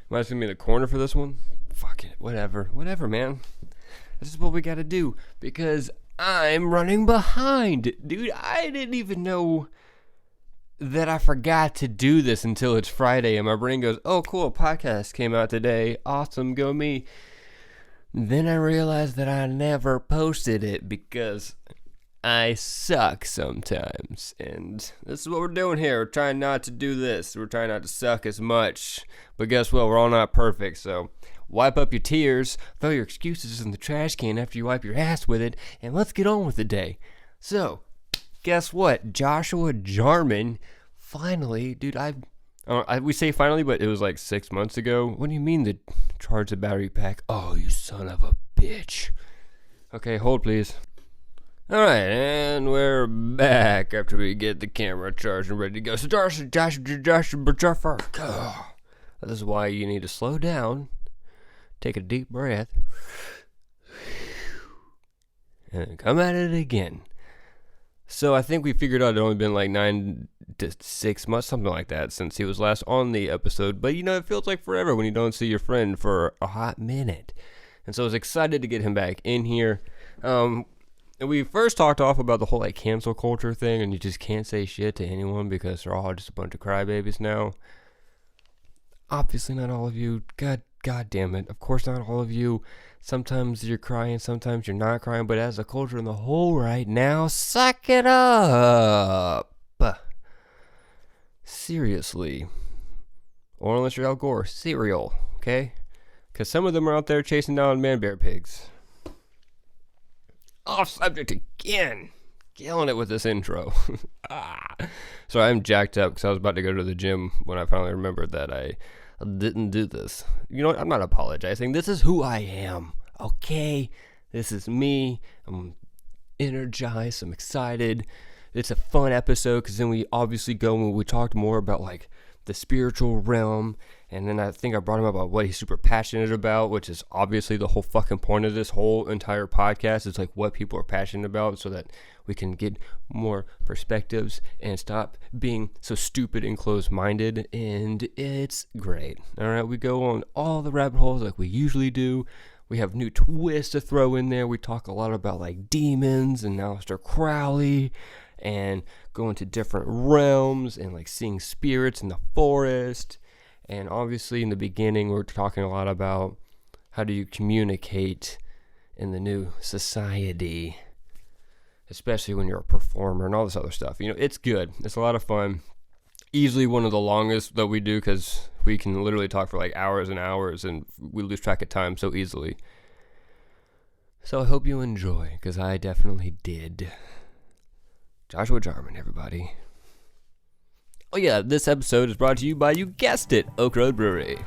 Might as well be in the corner for this one. Fuck it, whatever, man. This is what we gotta do because I'm running behind, dude. I didn't even know that I forgot to do this until it's Friday, and my brain goes, "Oh, cool, podcast came out today. Awesome, go me." Then I realized that I never posted it because I suck sometimes, and this is what we're doing here. We're trying not to do this. We're trying not to suck as much, but guess what? We're all not perfect, so wipe up your tears, throw your excuses in the trash can after you wipe your ass with it, and let's get on with the day. So, guess what? Joshua Jarman, finally, dude, we say finally, but it was like 6 months ago. What do you mean to charge the battery pack? Oh, you son of a bitch. Okay, hold please. Alright, and we're back after we get the camera charged and ready to go. So Josh, this is why you need to slow down, take a deep breath, and come at it again. So I think we figured out it only been like 9 to 6 months, something like that, since he was last on the episode. But, it feels like forever when you don't see your friend for a hot minute. And so I was excited to get him back in here. And we first talked off about the whole cancel culture thing, and you just can't say shit to anyone because they're all just a bunch of crybabies now. Obviously not all of you. God damn it. Of course not all of you. Sometimes you're crying, sometimes you're not crying, but as a culture in the whole right now, suck it up. Seriously. Or unless you're Al Gore, cereal, okay? Because some of them are out there chasing down man-bear pigs. Off subject again. Killing it with this intro. So I'm jacked up because I was about to go to the gym when I finally remembered that I didn't do this. You know what? I'm not apologizing. This is who I am. Okay? This is me. I'm energized. I'm excited. It's a fun episode because then we obviously go and we talked more about the spiritual realm, and then I think I brought him up about what he's super passionate about, which is obviously the whole fucking point of this whole entire podcast is what people are passionate about so that we can get more perspectives and stop being so stupid and closed-minded, and it's great. All right, we go on all the rabbit holes like we usually do. We have new twists to throw in there. We talk a lot about demons and Aleister Crowley, and go into different realms and seeing spirits in the forest. And obviously in the beginning we're talking a lot about how do you communicate in the new society, especially when you're a performer and all this other stuff. It's good. It's a lot of fun. Easily one of the longest that we do because we can literally talk for hours and hours and we lose track of time so easily. So I hope you enjoy because I definitely did. Joshua Jarman, everybody. Oh yeah, this episode is brought to you by, you guessed it, Oak Road Brewery.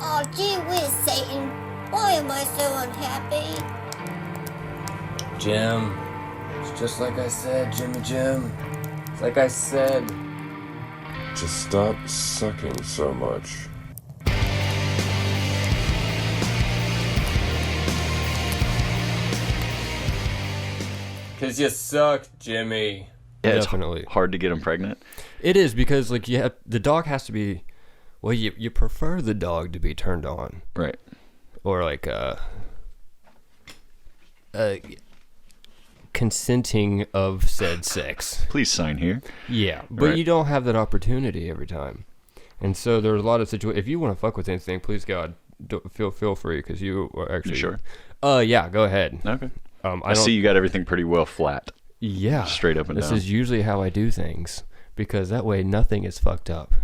Oh, gee whiz, Satan. Why am I so unhappy? Jim, it's just like I said, Jimmy Jim. It's like I said. Just stop sucking so much. Because you suck, Jimmy. Yeah, Definitely. It's hard to get them pregnant. It is because the dog has to be, well, you prefer the dog to be turned on. Right. Or consenting of said sex. Please sign here. Yeah, but Right. you don't have that opportunity every time. And so there's a lot of situations. If you want to fuck with anything, please God, feel free because you are actually. You sure? Yeah, go ahead. Okay. I see you got everything pretty well flat. Yeah. Straight up and this down. This is usually how I do things because that way nothing is fucked up.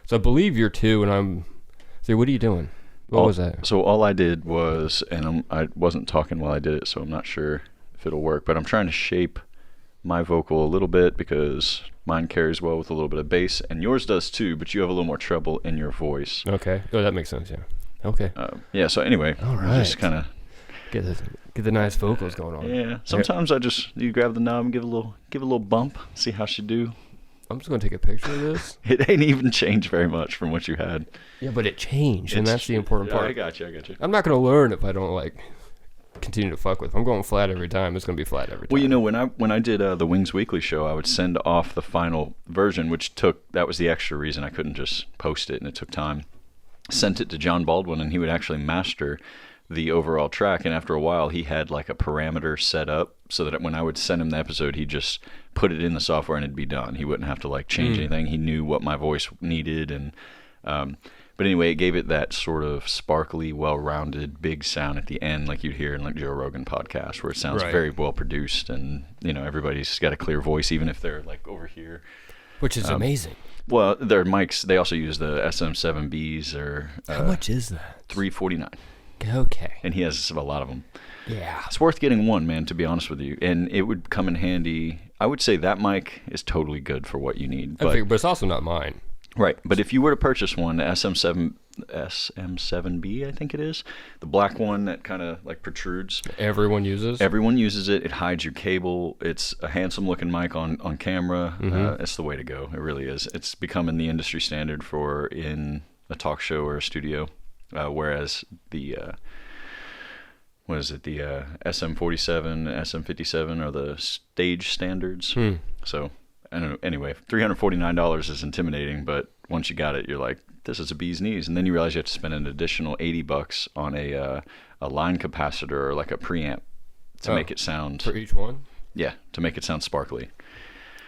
So I believe you're two, and I'm. So what are you doing? What was that? So all I did was, and I wasn't talking while I did it, so I'm not sure if it'll work, but I'm trying to shape my vocal a little bit because mine carries well with a little bit of bass, and yours does too, but you have a little more treble in your voice. Okay. Oh, that makes sense, yeah. Okay. Yeah, so anyway, all right. Just kind of get the nice vocals going on. Yeah. Sometimes you grab the knob and give a little bump, see how she do. I'm just gonna take a picture of this. It ain't even changed very much from what you had. Yeah, but it changed, and that's the important part. I got you. I'm not gonna learn if I don't like continue to fuck with. If I'm going flat every time, it's gonna be flat every time. Well, you know, when I did the Wings Weekly show, I would send off the final version, that was the extra reason I couldn't just post it, and it took time. Sent it to John Baldwin, and he would actually master the overall track, and after a while he had like a parameter set up so that when I would send him the episode, he'd just put it in the software and it'd be done. He wouldn't have to like change anything. He knew what my voice needed, and but anyway, it gave it that sort of sparkly, well-rounded, big sound at the end, like you'd hear in like Joe Rogan podcast, where it sounds very well produced, and you know, everybody's got a clear voice, even if they're like over here, which is amazing. Well, their mics, they also use the SM7Bs, or how much is that? $349. Okay. And he has a lot of them. Yeah. It's worth getting one, man, to be honest with you. And it would come in handy. I would say that mic is totally good for what you need. But it's also not mine. Right. But if you were to purchase one, the SM7B, I think it is, the black one that kind of like protrudes. Everyone uses it. It hides your cable. It's a handsome looking mic on camera. It's the way to go. It really is. It's becoming the industry standard for in a talk show or a studio. Whereas the the SM47, SM57 are the stage standards. So I don't know. Anyway, $349 is intimidating, but once you got it, you're like, this is a bee's knees. And then you realize you have to spend an additional $80 on a line capacitor or like a preamp to make it sound for each one. Yeah, to make it sound sparkly.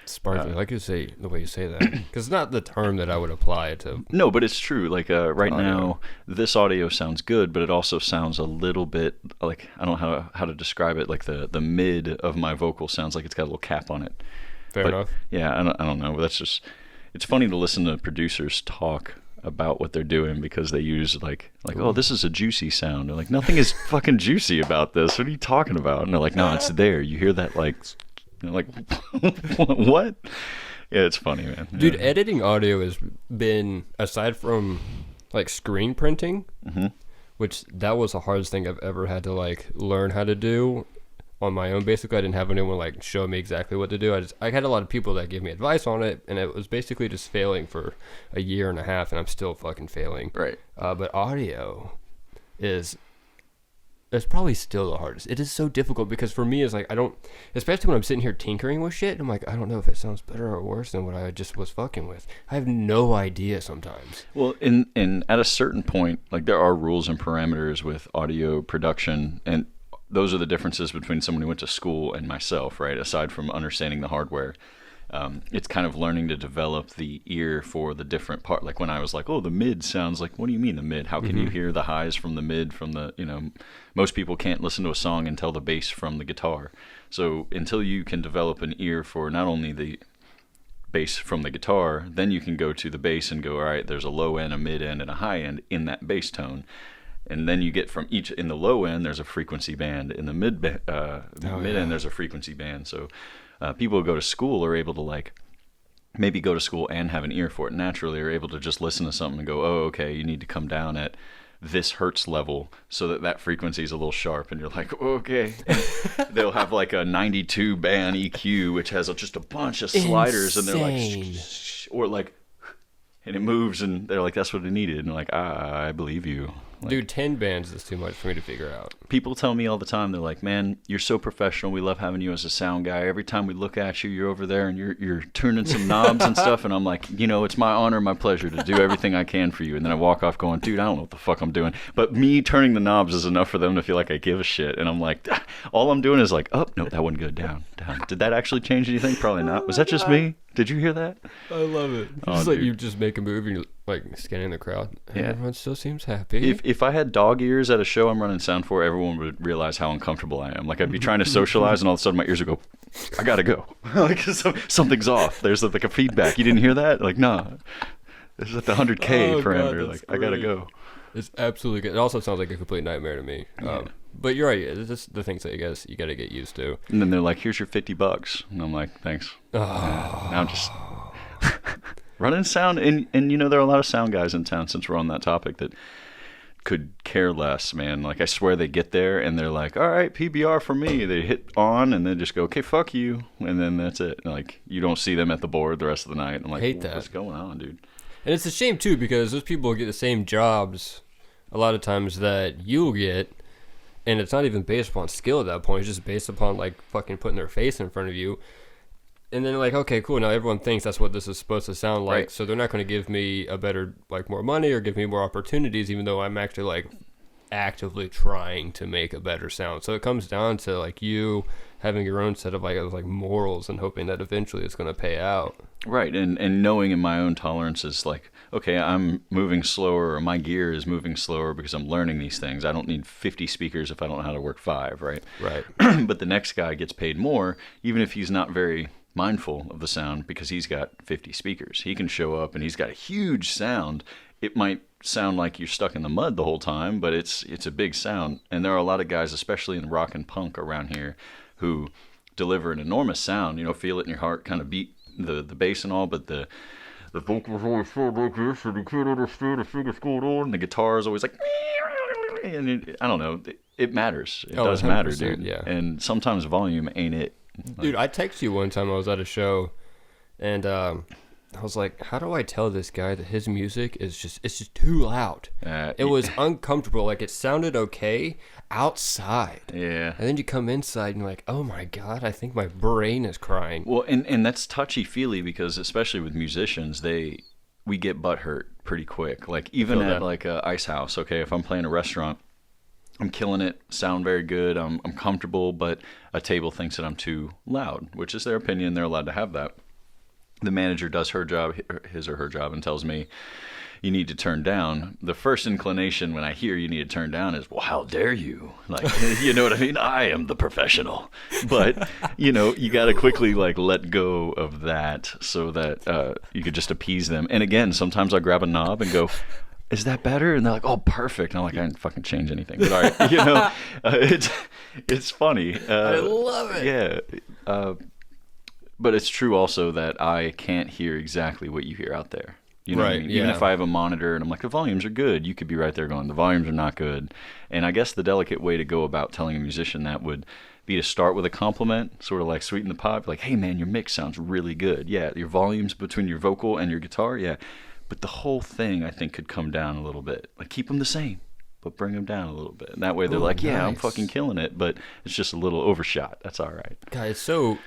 Sparkly, like you say, the way you say that, because it's not the term that I would apply to. No, but it's true. Like right now, this audio sounds good, but it also sounds a little bit like, I don't know how to describe it. Like the mid of my vocal sounds like it's got a little cap on it. Fair enough. Yeah, I don't know. But that's just, it's funny to listen to producers talk about what they're doing, because they use like oh, this is a juicy sound. They're like, nothing is fucking juicy about this. What are you talking about? And they're like, no, it's there. You hear that like. Like, what? Yeah, it's funny, man. Dude, editing audio has been, aside from like screen printing, which that was the hardest thing I've ever had to like learn how to do on my own. Basically, I didn't have anyone like show me exactly what to do. I had a lot of people that gave me advice on it, and it was basically just failing for a year and a half, and I'm still fucking failing. Right. But audio is... It's probably still the hardest. It is so difficult because for me, it's like I don't, especially when I'm sitting here tinkering with shit. I'm like, I don't know if it sounds better or worse than what I just was fucking with. I have no idea sometimes. Well, in at a certain point, like there are rules and parameters with audio production, and those are the differences between someone who went to school and myself, right? Aside from understanding the hardware. It's kind of learning to develop the ear for the different part. Like when I was like, oh, the mid sounds like, what do you mean the mid? How can you hear the highs from the mid from the, you know, most people can't listen to a song and tell the bass from the guitar. So until you can develop an ear for not only the bass from the guitar, then you can go to the bass and go, all right, there's a low end, a mid end, and a high end in that bass tone. And then you get from each, in the low end, there's a frequency band. In the mid end, there's a frequency band. So people who go to school are able to like maybe go to school and have an ear for it naturally, are able to just listen to something and go, oh, okay, you need to come down at this hertz level so that frequency is a little sharp, and you're like, okay. And they'll have like a 92 band EQ, which has just a bunch of sliders, and they're like, or like, and it moves, and they're like, that's what it needed. And they're like, I believe you. Like, dude, 10 bands is too much for me to figure out. People tell me all the time, they're like, man, you're so professional. We love having you as a sound guy. Every time we look at you, you're over there and you're turning some knobs and stuff. And I'm like, you know, it's my honor, my pleasure to do everything I can for you. And then I walk off going, dude, I don't know what the fuck I'm doing. But me turning the knobs is enough for them to feel like I give a shit. And I'm like, all I'm doing is like, oh, no, that wouldn't go down. Did that actually change anything? Probably not. Was that just me? Did you hear that? I love it. It's like you just make a move and you're like scanning the crowd. Yeah. Everyone still seems happy. If I had dog ears at a show I'm running sound for, everyone would realize how uncomfortable I am. Like I'd be trying to socialize and all of a sudden my ears would go, I gotta go. Like something's off. There's like a feedback. You didn't hear that? Like, nah. This is at the 100K parameter. God, like, great. I gotta go. It's absolutely good. It also sounds like a complete nightmare to me. But you're right. It's just the things that I guess you got to get used to. And then they're like, here's your $50. And I'm like, thanks. Now I'm just running sound. And you know, there are a lot of sound guys in town, since we're on that topic, that could care less, man. Like, I swear they get there and they're like, all right, PBR for me. They hit on and then just go, okay, fuck you. And then that's it. And, like, you don't see them at the board the rest of the night. I'm like, hate that. What's going on, dude? And it's a shame, too, because those people get the same jobs a lot of times that you'll get, and it's not even based upon skill at that point. It's just based upon, like, fucking putting their face in front of you. And then, like, okay, cool, now everyone thinks that's what this is supposed to sound like, so they're not going to give me a better, like, more money or give me more opportunities, even though I'm actually, like, actively trying to make a better sound. So it comes down to, like, you having your own set of, like morals and hoping that eventually it's going to pay out. Right, and knowing in my own tolerances, like, okay, I'm moving slower, or my gear is moving slower because I'm learning these things. I don't need 50 speakers if I don't know how to work 5, right? Right. But the next guy gets paid more, even if he's not very mindful of the sound, because he's got 50 speakers. He can show up and he's got a huge sound. It might sound like you're stuck in the mud the whole time, but it's a big sound. And there are a lot of guys, especially in rock and punk around here, who deliver an enormous sound. You know, feel it in your heart, kind of beat the bass and all, but the vocals always sound like this, and you can't understand a thing that's going on. And the guitar is always like, and I don't know. It matters. It does matter, dude. Yeah. And sometimes volume ain't it. Dude, I texted you one time I was at a show, and I was like, how do I tell this guy that his music is just too loud? It was uncomfortable. Like, it sounded okay outside. Yeah. And then you come inside and you're like, oh my God, I think my brain is crying. Well, and that's touchy-feely because especially with musicians, we get butthurt pretty quick. Like, even at like a ice house, okay, if I'm playing a restaurant, I'm killing it, sound very good, I'm comfortable, but a table thinks that I'm too loud, which is their opinion. They're allowed to have that. The manager does his or her job, and tells me, you need to turn down. The first inclination when I hear you need to turn down is, well, how dare you? Like, you know what I mean? I am the professional. But, you know, you got to quickly, like, let go of that so that you could just appease them. And again, sometimes I grab a knob and go, is that better? And they're like, oh, perfect. And I'm like, I didn't fucking change anything. But all right, you know, it's funny. I love it. Yeah. But it's true also that I can't hear exactly what you hear out there. You know what I mean? Even if I have a monitor and I'm like, the volumes are good, you could be right there going, the volumes are not good. And I guess the delicate way to go about telling a musician that would be to start with a compliment, sort of like sweeten the pot. Like, hey, man, your mix sounds really good. Yeah, your volumes between your vocal and your guitar, yeah. But the whole thing, I think, could come down a little bit. Like, keep them the same, but bring them down a little bit. And that way they're like, yeah, nice. I'm fucking killing it, but it's just a little overshot. That's all right. God, it's so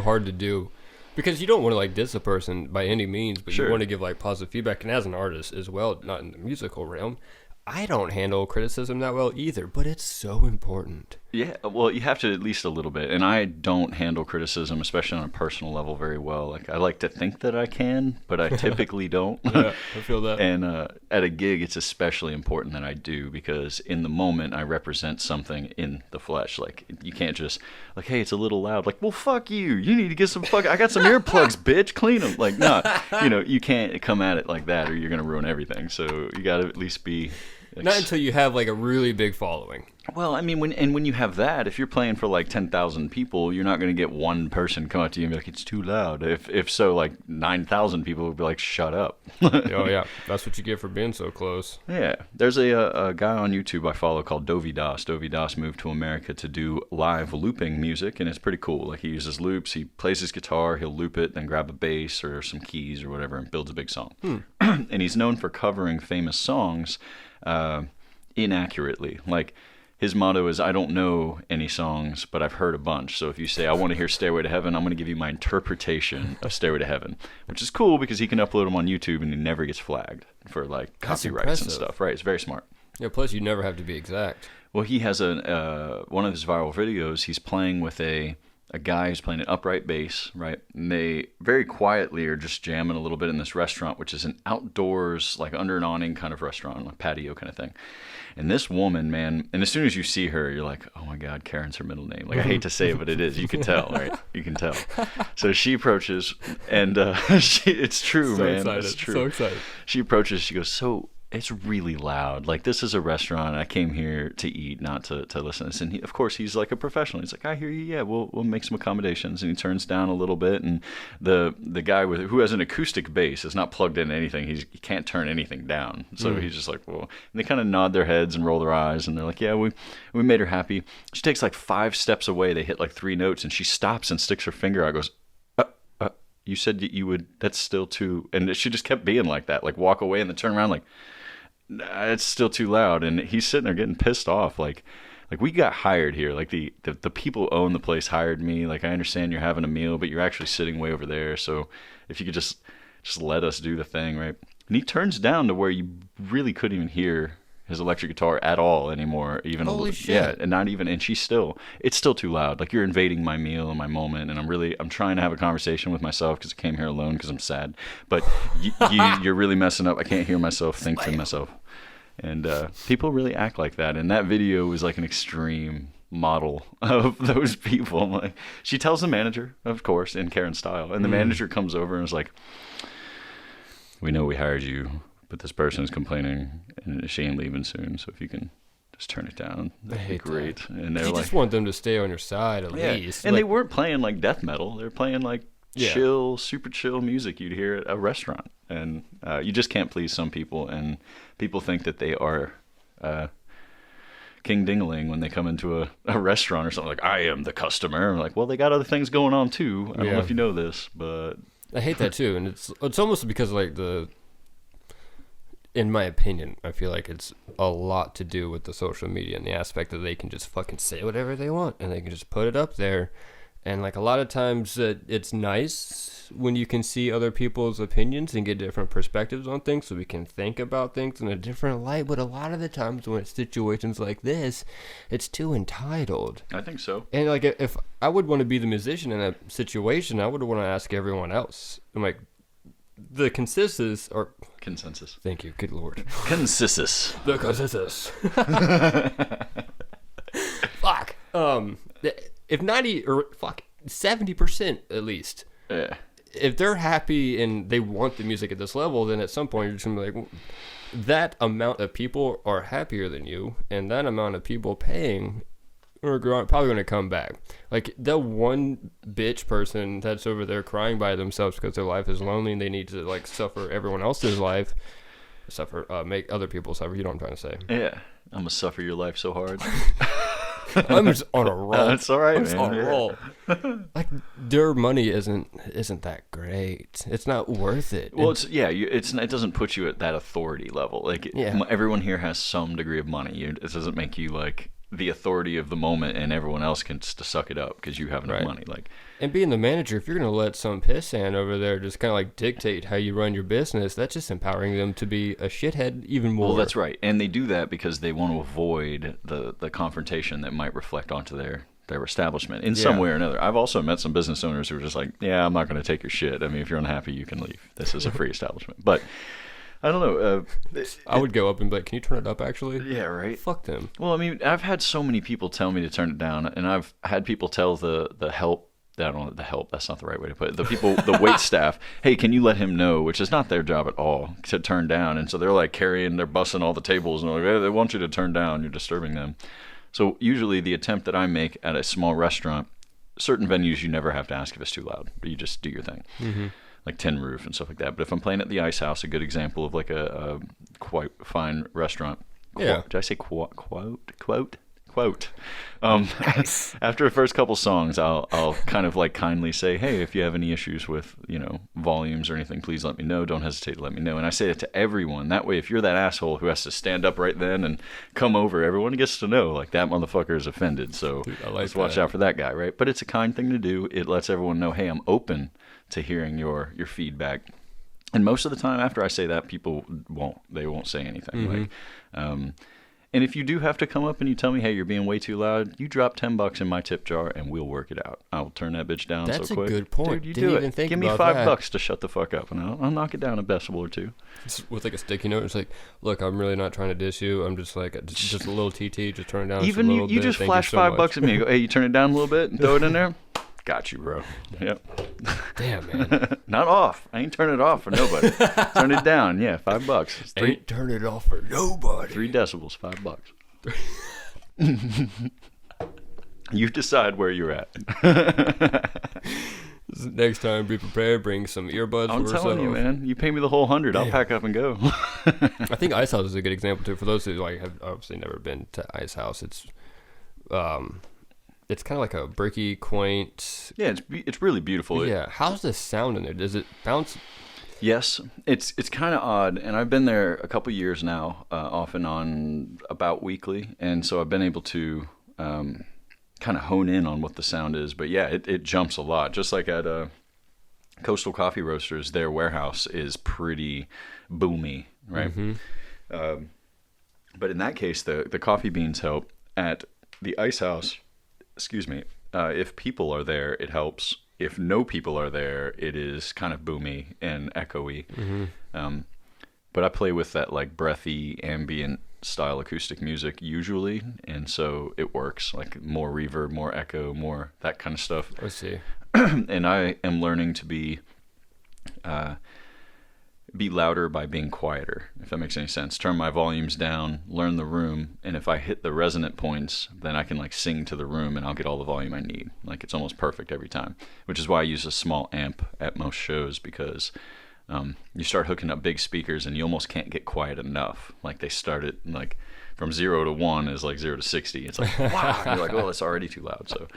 hard to do. Because you don't want to, like, diss a person by any means, but you want to give, like, positive feedback. And as an artist as well, not in the musical realm, I don't handle criticism that well either, but it's so important. Yeah, well, you have to at least a little bit. And I don't handle criticism, especially on a personal level, very well. Like, I like to think that I can, but I typically don't. Yeah, I feel that. And at a gig, it's especially important that I do, because in the moment, I represent something in the flesh. Like, you can't just, like, hey, it's a little loud. Like, well, fuck you. You need to get some I got some earplugs, bitch. Clean them. Like, no, you know, you can't come at it like that or you're going to ruin everything. So you got to at least be... Not until you have, like, a really big following. Well, I mean, when you have that, if you're playing for like 10,000 people, you're not going to get one person come up to you and be like, it's too loud. If so, like 9,000 people would be like, shut up. Oh, yeah. That's what you get for being so close. Yeah. There's a guy on YouTube I follow called Dovey Das. Dovey Das moved to America to do live looping music, and it's pretty cool. Like, he uses loops, he plays his guitar, he'll loop it, then grab a bass or some keys or whatever and builds a big song. And he's known for covering famous songs inaccurately. Like, his motto is, I don't know any songs, but I've heard a bunch. So if you say, I want to hear Stairway to Heaven, I'm going to give you my interpretation of Stairway to Heaven, which is cool because he can upload them on YouTube and he never gets flagged for, like, copyrights and stuff. Right, it's very smart. Yeah, plus you never have to be exact. Well, he has one of his viral videos, he's playing with a guy who's playing an upright bass, right? And they very quietly are just jamming a little bit in this restaurant, which is an outdoors, like under an awning kind of restaurant, like patio kind of thing. And this woman, man, and as soon as you see her, you're like, oh my God, Karen's her middle name. Like, I hate to say it, but it is. You can tell, right? You can tell. So she approaches, and it's true, so man. Excited. It's true. So excited. She approaches, she goes, so it's really loud. Like, this is a restaurant. I came here to eat, not to listen to this. And of course, he's like a professional. He's like, I hear you. Yeah, we'll make some accommodations. And he turns down a little bit. And the guy who has an acoustic bass is not plugged into anything. He can't turn anything down. So he's just like, well. And they kind of nod their heads and roll their eyes. And they're like, yeah, we made her happy. She takes like 5 steps away. They hit like 3 notes. And she stops and sticks her finger out. Goes, you said that you would, that's still too, and she just kept being like that, like walk away and then turn around like, nah, it's still too loud. And he's sitting there getting pissed off. Like we got hired here. Like the people who own the place hired me. Like, I understand you're having a meal, but you're actually sitting way over there. So if you could just let us do the thing, right? And he turns down to where you really couldn't even hear his electric guitar at all anymore. Even Holy shit. Yeah, and not even, and it's still too loud. Like, you're invading my meal and my moment, and I'm trying to have a conversation with myself because I came here alone because I'm sad. But you're really messing up. I can't hear myself think to myself. And people really act like that. And that video was like an extreme model of those people. Like, she tells the manager, of course, in Karen style, and the manager comes over and is like, we know we hired you, but this person is complaining and she ain't leaving soon, so if you can just turn it down, that'd be great. That. And they're you just want them to stay on your side at least. And like, they weren't playing like death metal. They're playing like chill, super chill music you'd hear at a restaurant. And you just can't please some people, and people think that they are King Dingaling when they come into a restaurant or something, like, I am the customer. I'm like, well, they got other things going on too. I don't know if you know this, but I hate that too. And it's almost because like in my opinion, I feel like it's a lot to do with the social media and the aspect that they can just fucking say whatever they want and they can just put it up there. And like a lot of times it's nice when you can see other people's opinions and get different perspectives on things so we can think about things in a different light. But a lot of the times when it's situations like this, it's too entitled. I think so. And like if I would want to be the musician in a situation, I would want to ask everyone else. I'm like, the consensus. Thank you. Good Lord. Consensus. The consensus. Fuck. If 70% at least. Yeah. If they're happy and they want the music at this level, then at some point you're just gonna be like, that amount of people are happier than you, and that amount of people paying are probably going to come back. Like, the one bitch person that's over there crying by themselves because their life is lonely and they need to like suffer everyone else's life, make other people suffer. You know what I'm trying to say? Yeah, I'm gonna suffer your life so hard. I'm just on a roll. It's all right, I'm man. on a roll. Like, their money isn't that great. It's not worth it. Well, it doesn't put you at that authority level. Like, everyone here has some degree of money. It doesn't make you like the authority of the moment, and everyone else can just suck it up because you have enough money. Like, and being the manager, if you're gonna let some pissant over there just kind of like dictate how you run your business, that's just empowering them to be a shithead even more. Well, that's right, and they do that because they want to avoid the confrontation that might reflect onto their establishment in some way or another. I've also met some business owners who are just like, yeah, I'm not going to take your shit. I mean, if you're unhappy, you can leave. This is a free establishment. But I don't know. I would go up and be like, can you turn it up, actually? Yeah, right. Fuck them. Well, I mean, I've had so many people tell me to turn it down, and I've had people tell the help, I don't know, the help, that's not the right way to put it, the people, the wait staff, hey, can you let him know, which is not their job at all, to turn down. And so they're like they're bussing all the tables, and they're like, hey, they want you to turn down, you're disturbing them. So usually the attempt that I make at a small restaurant, certain venues you never have to ask if it's too loud. You just do your thing. Mm-hmm. Like Tin Roof and stuff like that. But if I'm playing at the Ice House, a good example of like a quite fine restaurant. Did I say quote? Nice. After the first couple songs, I'll kind of like kindly say, hey, if you have any issues with, volumes or anything, please let me know. Don't hesitate to let me know. And I say it to everyone. That way, if you're that asshole who has to stand up right then and come over, everyone gets to know, like, that motherfucker is offended. So let's watch out for that guy, right? But it's a kind thing to do. It lets everyone know, hey, I'm open to hearing your feedback. And most of the time after I say that, people won't say anything. Mm-hmm. Like, and if you do have to come up and you tell me, hey, you're being way too loud, you drop $10 in my tip jar and we'll work it out. I'll turn that bitch down so quick. That's a good point. Dude, you Didn't do even it. think Give me about $5 to shut the fuck up, and I'll knock it down a decibel or two. With like a sticky note, it's like, look, I'm really not trying to diss you. I'm just like, just a little TT, just turn it down. Even just a little you bit. just Thank flash you so $5 at me and go, hey, you turn it down a little bit and throw it in there. Got you, bro. Yep. Damn, man. Not off. I ain't turning it off for nobody. Turn it down. Yeah, $5. It's Ain't turn it off for nobody. 3 decibels, $5. You decide where you're at. Next time, be prepared. Bring some earbuds. I'm telling you, man. You pay me the whole 100, I'll pack up and go. I think Ice House is a good example too. For those who like have obviously never been to Ice House, it's kind of like a bricky, quaint. Yeah, it's really beautiful. Yeah. How's the sound in there? Does it bounce? Yes, it's kind of odd, and I've been there a couple years now, off and on, about weekly, and so I've been able to kind of hone in on what the sound is. But yeah, it jumps a lot. Just like at Coastal Coffee Roasters, their warehouse is pretty boomy, right? Mm-hmm. But in that case, the coffee beans help. At the Ice House, excuse me, if people are there, it helps. If no people are there, it is kind of boomy and echoey. Mm-hmm. But I play with that like breathy, ambient style acoustic music usually, and so it works. Like more reverb, more echo, more that kind of stuff. I see. And I am learning to be louder by being quieter, if that makes any sense. Turn my volumes down, learn the room, and if I hit the resonant points, then I can like sing to the room and I'll get all the volume I need. Like it's almost perfect every time, which is why I use a small amp at most shows, because you start hooking up big speakers and you almost can't get quiet enough. Like they start it like from 0 to 1 is like 0 to 60. It's like, wow. You're like, oh, it's already too loud. So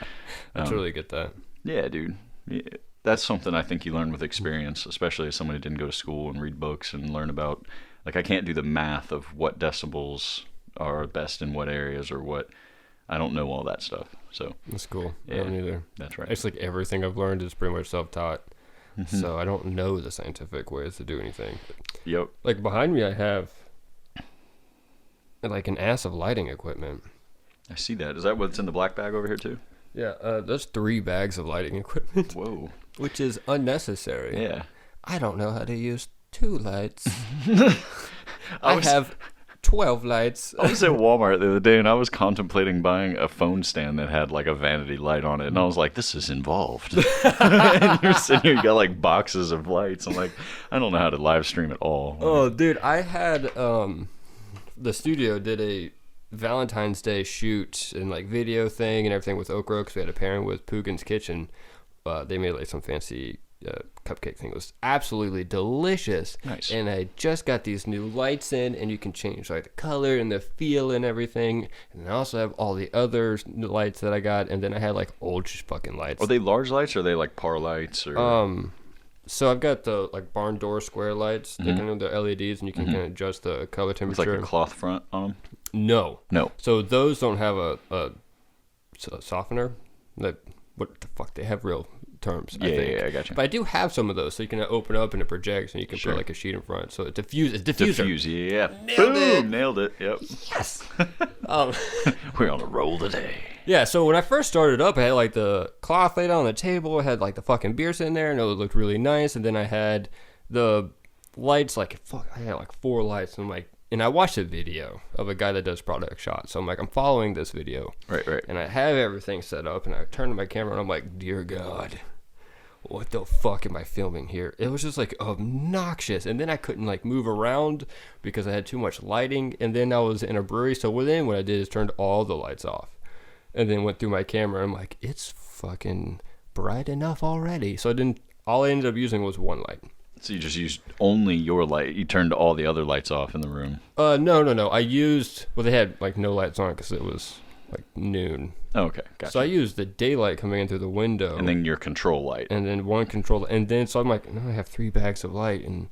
I totally get that. Yeah, dude. Yeah. That's something I think you learn with experience, especially as someone who didn't go to school and read books and learn about, like, I can't do the math of what decibels are best in what areas or what. I don't know all that stuff. So that's cool. Yeah, I don't either. That's right. It's like everything I've learned is pretty much self-taught. Mm-hmm. So I don't know the scientific ways to do anything. Yep. Like behind me, I have like an ass of lighting equipment. I see that. Is that what's in the black bag over here too? Yeah, there's 3 bags of lighting equipment. Whoa. Which is unnecessary. Yeah. I don't know how to use 2 lights. I have 12 lights. I was at Walmart the other day and I was contemplating buying a phone stand that had like a vanity light on it. And I was like, this is involved. And you're sitting here, you got like boxes of lights. I'm like, I don't know how to live stream at all. Oh, dude, I had, the studio did a Valentine's Day shoot and like video thing and everything with Okra, because we had a pairing with Poogan's Kitchen. They made like some fancy cupcake thing. It was absolutely delicious. Nice. And I just got these new lights in, and you can change like the color and the feel and everything. And I also have all the other lights that I got, and then I had like old fucking lights. Are they large lights or are they like par lights? Or so I've got the like barn door square lights. They're kind of the LEDs, and you can kind of adjust the color temperature. It's like a cloth front on them? No. So those don't have a softener. What the fuck? They have real terms. I think. Yeah, I got you. But I do have some of those, so you can open up and it projects, and you can put like a sheet in front. So it's diffuser. Diffuse, yeah. Nailed it. Yep. Yes. We're on a roll today. Yeah. So when I first started up, I had like the cloth laid on the table. I had like the fucking beer sitting there, and it looked really nice. And then I had the lights. Like I had like 4 lights, and I'm like. And I watched a video of a guy that does product shots. So I'm like, I'm following this video. Right. And I have everything set up, and I turn to my camera, and I'm like, dear God, what the fuck am I filming here? It was just like obnoxious. And then I couldn't like move around because I had too much lighting. And then I was in a brewery. So then what I did is turned all the lights off and then went through my camera. And I'm like, it's fucking bright enough already. So all I ended up using was 1 light. So you just used only your light. You turned all the other lights off in the room. No. I used, they had like no lights on because it was like noon. Oh, okay, gotcha. So I used the daylight coming in through the window. And then your control light. And then 1 control. And then, so I'm like, no, I have 3 bags of light. And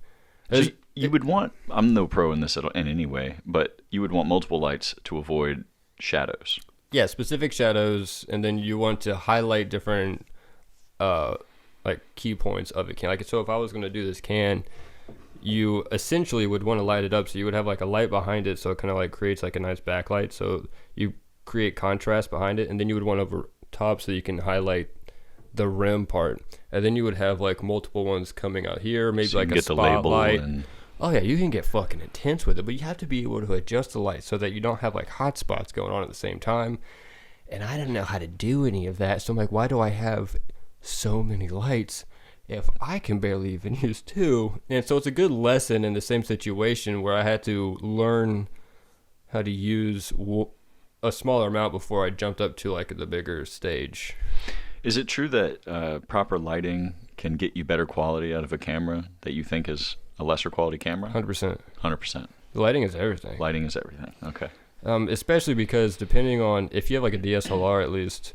so you would want, I'm no pro in this in any way, but you would want multiple lights to avoid shadows. Yeah, specific shadows. And then you want to highlight different, like key points of the can. Like, so if I was going to do this can, you essentially would want to light it up, so you would have like a light behind it, so it kind of like creates like a nice backlight, so you create contrast behind it, and then you would want over top so you can highlight the rim part, and then you would have like multiple ones coming out here, maybe so like a spotlight. Oh yeah, you can get fucking intense with it, but you have to be able to adjust the light so that you don't have like hot spots going on at the same time. And I didn't know how to do any of that, so I'm like, why do I have so many lights if I can barely even use 2? And so it's a good lesson in the same situation where I had to learn how to use a smaller amount before I jumped up to like the bigger stage. Is it true that proper lighting can get you better quality out of a camera that you think is a lesser quality camera? 100%. 100%. The lighting is everything. Lighting is everything. Okay. Especially because depending on, if you have like a DSLR at least,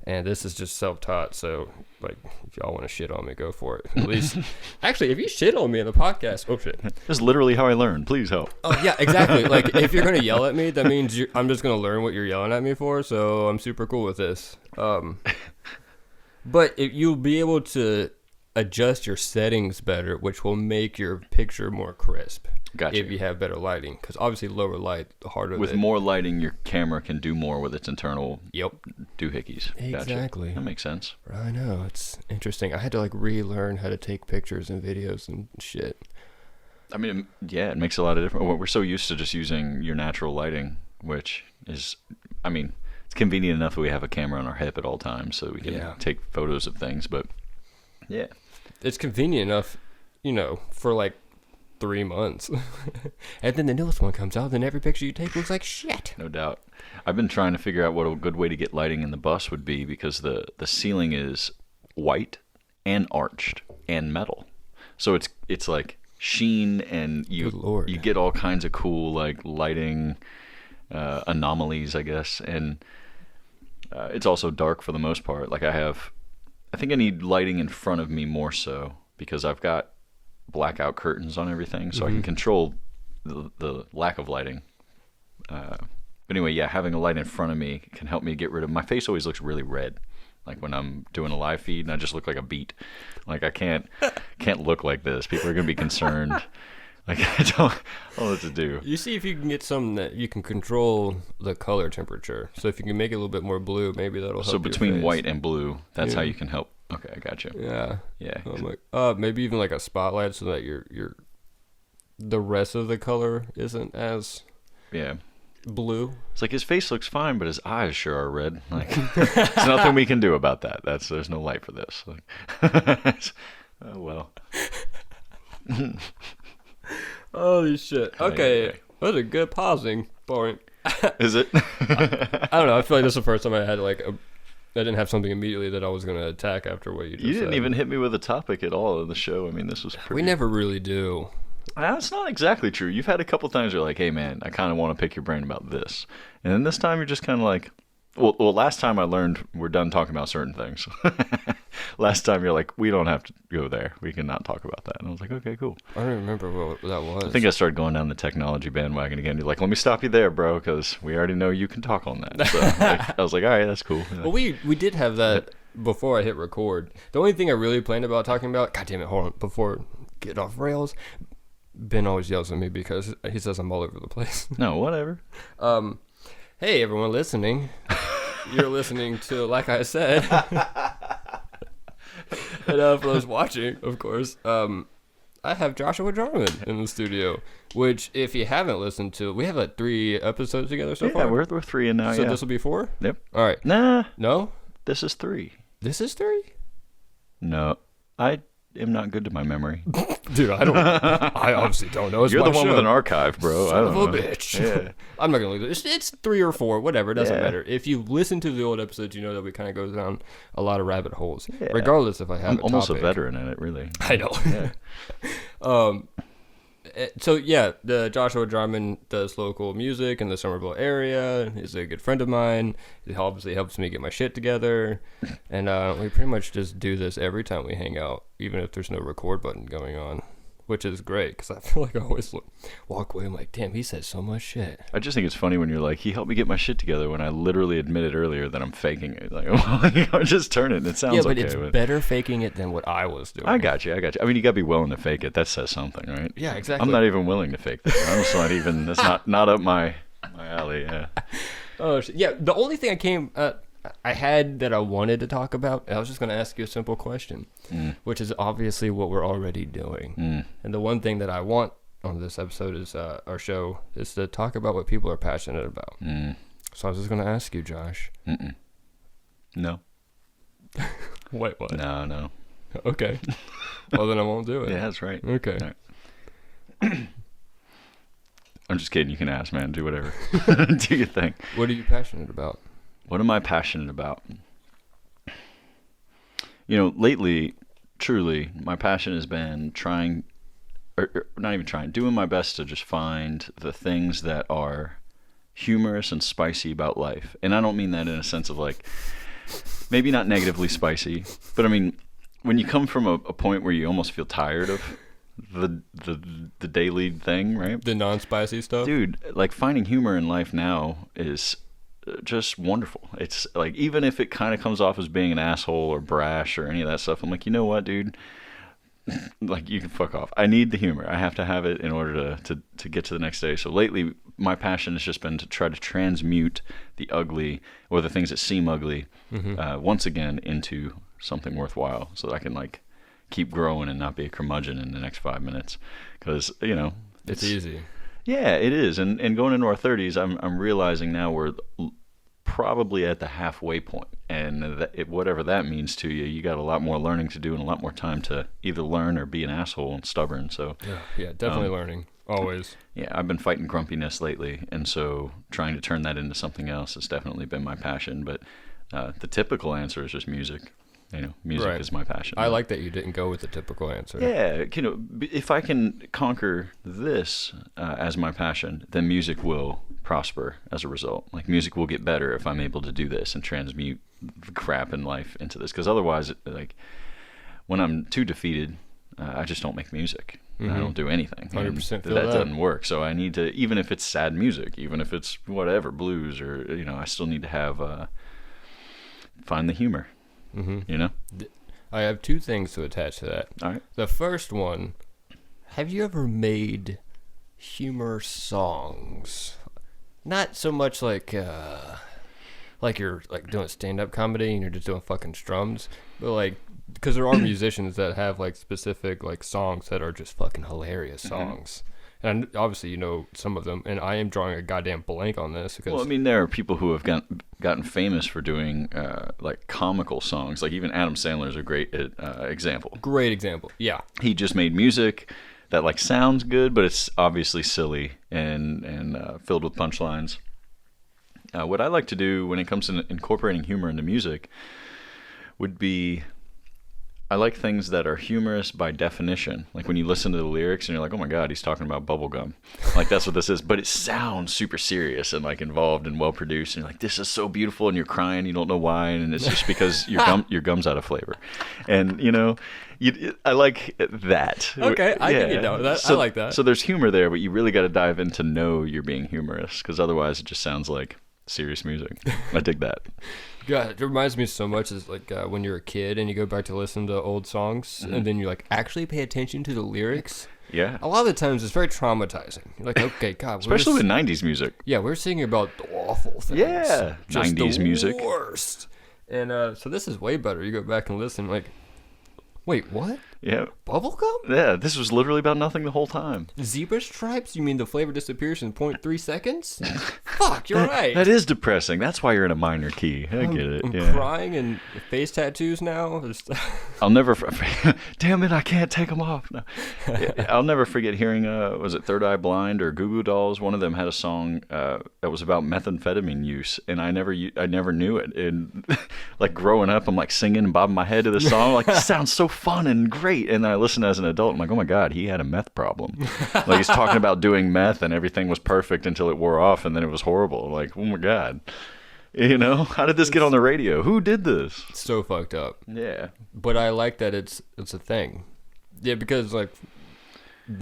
and this is just self-taught, so like if y'all want to shit on me, go for it. At least, actually, if you shit on me in the podcast, oh shit. This is literally how I learn. Please help. Oh yeah, exactly. Like if you're gonna yell at me, that means I'm just gonna learn what you're yelling at me for. So I'm super cool with this. But you'll be able to adjust your settings better, which will make your picture more crisp. Gotcha. If you have better lighting, because obviously lower light, the harder. With more lighting, your camera can do more with its internal doohickeys. Exactly. Gotcha. That makes sense. I know, it's interesting. I had to like relearn how to take pictures and videos and shit. I mean, yeah, it makes a lot of difference. We're so used to just using your natural lighting, which is, I mean, it's convenient enough that we have a camera on our hip at all times so we can take photos of things. But yeah, it's convenient enough, for like 3 months. And then the newest one comes out, then every picture you take looks like shit. No doubt. I've been trying to figure out what a good way to get lighting in the bus would be, because the ceiling is white and arched and metal. So it's like sheen, and you get all kinds of cool like lighting anomalies, I guess. And it's also dark for the most part. Like I think I need lighting in front of me more so, because I've got blackout curtains on everything, so I can control the lack of lighting. But anyway, yeah, having a light in front of me can help me get rid of, my face always looks really red, like when I'm doing a live feed, and I just look like a beet. Like I can't look like this. People are gonna be concerned. Like I don't know what to do. You see if you can get something that you can control the color temperature. So if you can make it a little bit more blue, maybe that'll help. So between white and blue, that's how you can help. Okay, I got you. Yeah. Yeah. Like, maybe even like a spotlight so that the rest of the color isn't as blue. It's like his face looks fine, but his eyes sure are red. Like there's nothing we can do about that. There's no light for this. Like, oh well. Holy shit. Okay. That was a good pausing point. Is it? I don't know. I feel like this is the first time I had like I didn't have something immediately that I was going to attack after what you just said. You didn't even hit me with a topic at all in the show. I mean, this was pretty... We never really do. That's not exactly true. You've had a couple times you're like, hey, man, I kind of want to pick your brain about this. And then this time you're just kind of like... Well, last time I learned we're done talking about certain things. Last time you're like, we don't have to go there. We can not talk about that. And I was like, okay, cool. I don't remember what that was. I think I started going down the technology bandwagon again. You're like, let me stop you there, bro, because we already know you can talk on that. So I was like, all right, that's cool. Well, we did have that before I hit record. The only thing I really planned about talking about, God damn it, hold on, before get off rails, Ben always yells at me because he says I'm all over the place. No, whatever. Hey, everyone listening. You're listening to, like I said, and for those watching, of course, I have Joshua Jarman in the studio, which if you haven't listened to, we have like 3 episodes together so far. Yeah, we're 3 in now, So this will be 4? Yep. All right. Nah. No? This is 3. This is 3? No. I am not good to my memory. Dude, I obviously don't know. It's You're the one show. with an archive, bro. Son of a bitch. Yeah. I'm not going to lose it. It's 3 or 4, whatever. It doesn't matter. If you listen to the old episodes, you know that we kind of go down a lot of rabbit holes, regardless if I have I'm almost a veteran in it, really. I know. Yeah. So, yeah, the Joshua Jarman does local music in the Somerville area. He's a good friend of mine. He obviously helps me get my shit together. And we pretty much just do this every time we hang out, even if there's no record button going on, which is great because I feel like I always walk away. I'm like, damn, he said so much shit. I just think it's funny when you're like, he helped me get my shit together, when I literally admitted earlier that I'm faking it. Like, well, just turn it. It sounds okay. Yeah, but it's better faking it than what I was doing. I got you. I mean, you got to be willing to fake it. That says something, right? Yeah, exactly. I'm not even willing to fake this. I'm just not even, that's not up my alley, yeah. Oh, yeah, the only thing I had that I wanted to talk about, I was just going to ask you a simple question, which is obviously what we're already doing. And the one thing that I want on this episode is our show is to talk about what people are passionate about. So I was just going to ask you, Josh. No. Wait, what? No. Okay. Well, then I won't do it. Yeah, that's right. Okay. All right. I'm just kidding. You can ask, man. Do whatever. Do your thing. What are you passionate about? What am I passionate about? Lately, truly, my passion has been trying, or not even trying, doing my best to just find the things that are humorous and spicy about life. And I don't mean that in a sense of like, maybe not negatively spicy, but I mean, when you come from a point where you almost feel tired of the daily thing, right? The non-spicy stuff? Dude, like finding humor in life now is just wonderful. It's like, even if it kind of comes off as being an asshole or brash or any of that stuff, I'm like, you know what, dude? Like, you can fuck off. I need the humor. I have to have it in order to get to the next day. So lately, my passion has just been to try to transmute the ugly or the things that seem ugly once again into something worthwhile, so that I can like keep growing and not be a curmudgeon in the next 5 minutes. Because it's easy. Yeah, it is. And going into our 30s, I'm realizing now we're probably at the halfway point, and whatever that means to you, you got a lot more learning to do and a lot more time to either learn or be an asshole and stubborn. So yeah, definitely learning. Always. Yeah, I've been fighting grumpiness lately, and so trying to turn that into something else has definitely been my passion. But the typical answer is just music. Music is my passion. I like that you didn't go with the typical answer. Yeah, if I can conquer this as my passion, then music will prosper as a result. Like, music will get better if I'm able to do this and transmute the crap in life into this. Because otherwise, like, when I'm too defeated, I just don't make music. I don't do anything. 100% feel that doesn't work. So I need to, even if it's sad music, even if it's whatever, blues, or, I still need to have, find the humor. I have two things to attach to that. All right. The first one, have you ever made humor songs? Not so much like you're like doing stand-up comedy and you're just doing fucking strums, but like, because there are musicians that have like specific like songs that are just fucking hilarious songs. And obviously, some of them, and I am drawing a goddamn blank on this. Because, well, I mean, there are people who have gotten famous for doing like comical songs. Like, even Adam Sandler is a great example. Great example, yeah. He just made music that like sounds good, but it's obviously silly and filled with punchlines. What I like to do when it comes to incorporating humor into music would be, I like things that are humorous by definition. Like, when you listen to the lyrics and you're like, oh my God, he's talking about bubblegum. Like, that's what this is. But it sounds super serious and like involved and well produced. And you're like, this is so beautiful. And you're crying. You don't know why. And it's just because your gum's out of flavor. And, I like that. Okay, I can get down with that. I like that. So there's humor there, but you really got to dive in to know you're being humorous. Because otherwise it just sounds like serious music. I dig that. God, it reminds me so much is like when you're a kid and you go back to listen to old songs and then you like actually pay attention to the lyrics. Yeah. A lot of the times it's very traumatizing. You're like, okay, God. Especially with 90s music. Yeah, we're singing about awful things. Yeah. Just 90s the music. Worst. And so this is way better. You go back and listen like, wait, what? Yeah. Bubblegum? Yeah, this was literally about nothing the whole time. Zebra stripes? You mean the flavor disappears in 0.3 seconds? Fuck, you're right. That is depressing. That's why you're in a minor key. I get it. I'm Yeah. crying and face tattoos now. I'll never... Damn it, I can't take them off. No. I'll never forget hearing, was it Third Eye Blind or Goo Goo Dolls? One of them had a song that was about methamphetamine use, and I never knew it. And like, growing up, I'm like singing and bobbing my head to the song. Like, this sounds so fun and great. And then I listened as an adult. I'm like, oh my God, he had a meth problem. Like, he's talking about doing meth and everything was perfect until it wore off and then it was horrible. Like, oh my God. How did this get on the radio? Who did this? It's so fucked up. Yeah. But I like that it's a thing. Yeah, because like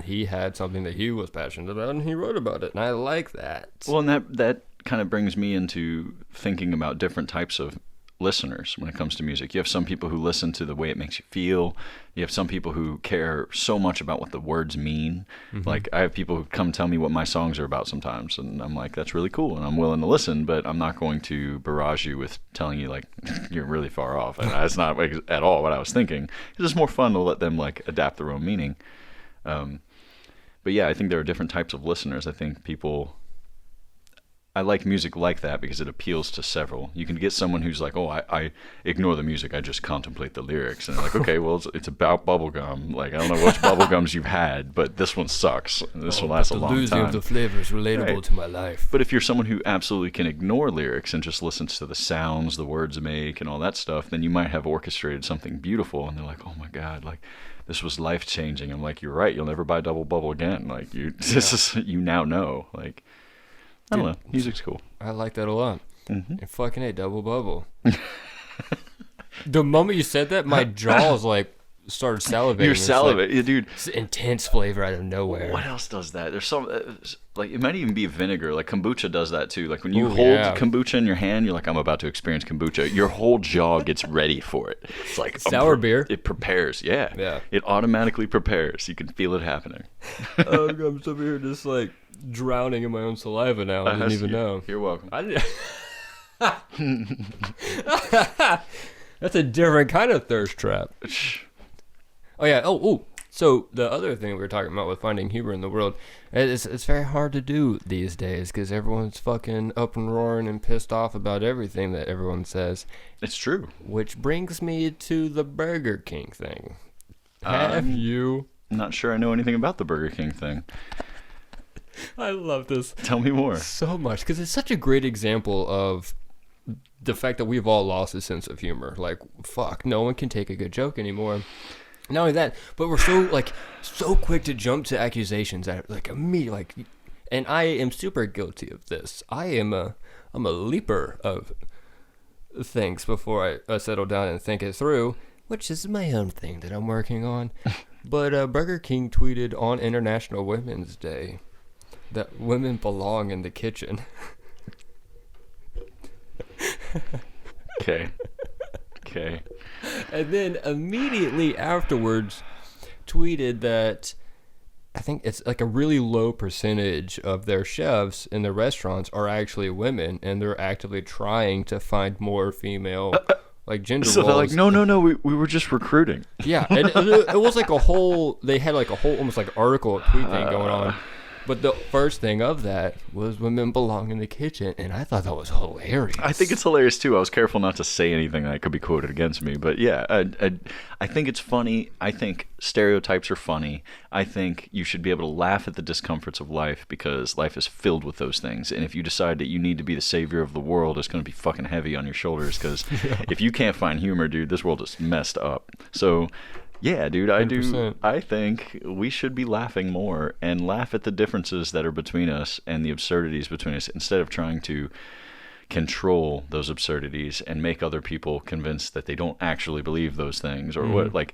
he had something that he was passionate about and he wrote about it. And I like that. Well, and that kind of brings me into thinking about different types of listeners when it comes to music. You have some people who listen to the way it makes you feel. You have some people who care so much about what the words mean. Like, I have people who come tell me what my songs are about sometimes, and I'm like, that's really cool, and I'm willing to listen, but I'm not going to barrage you with telling you like you're really far off. And that's not like, at all what I was thinking. It's just more fun to let them like adapt their own meaning. But yeah, I think there are different types of listeners. I think people, I like music like that because it appeals to several. You can get someone who's like, oh, I ignore the music, I just contemplate the lyrics. And they're like, okay, well, it's about bubblegum. Like, I don't know which bubblegums you've had, but this one sucks. And this will last a long time. The losing of the flavor is relatable to my life. But if you're someone who absolutely can ignore lyrics and just listens to the sounds the words make and all that stuff, then you might have orchestrated something beautiful. And they're like, oh my God, like, this was life-changing. I'm like, you're right, you'll never buy Double Bubble again. Like, this is, you now know. Like, I don't know. Music's cool. I like that a lot. Mm-hmm. And fucking A, Double Bubble. The moment you said that, my jaws started salivating. You're salivating, dude. It's intense flavor out of nowhere. What else does that? There's some like it might even be vinegar. Like kombucha does that too. Like when you hold kombucha in your hand, you're like, I'm about to experience kombucha. Your whole jaw gets ready for it. It's like sour beer. It prepares. Yeah. It automatically prepares. You can feel it happening. I'm over here just like drowning in my own saliva now. I didn't even know. You're welcome. That's a different kind of thirst trap. Oh yeah. So the other thing we were talking about with finding humor in the world, it's very hard to do these days because everyone's fucking up and roaring and pissed off about everything that everyone says. It's true. Which brings me to the Burger King thing. Have you? I'm not sure I know anything about the Burger King thing. I love this. Tell me more. So much, because it's such a great example of the fact that we've all lost a sense of humor. Like, fuck, no one can take a good joke anymore. Not only that, but we're so quick to jump to accusations that immediately, and I am super guilty of this. I'm a leaper of things before I settle down and think it through, which is my own thing that I'm working on. But Burger King tweeted on International Women's Day that women belong in the kitchen. Okay. And then immediately afterwards tweeted that I think it's like a really low percentage of their chefs in the restaurants are actually women, and they're actively trying to find more female gender so roles. They're like, no, we were just recruiting. Yeah, and it was like they had like a whole almost like article tweet thing going on. But the first thing of that was women belong in the kitchen, and I thought that was hilarious. I think it's hilarious too. I was careful not to say anything that could be quoted against me, but yeah, I think it's funny. I think stereotypes are funny. I think you should be able to laugh at the discomforts of life because life is filled with those things. And if you decide that you need to be the savior of the world, it's going to be fucking heavy on your shoulders because if you can't find humor, dude, this world is messed up. So yeah, dude, 100%. I think we should be laughing more and laugh at the differences that are between us and the absurdities between us instead of trying to control those absurdities and make other people convinced that they don't actually believe those things or what. Like,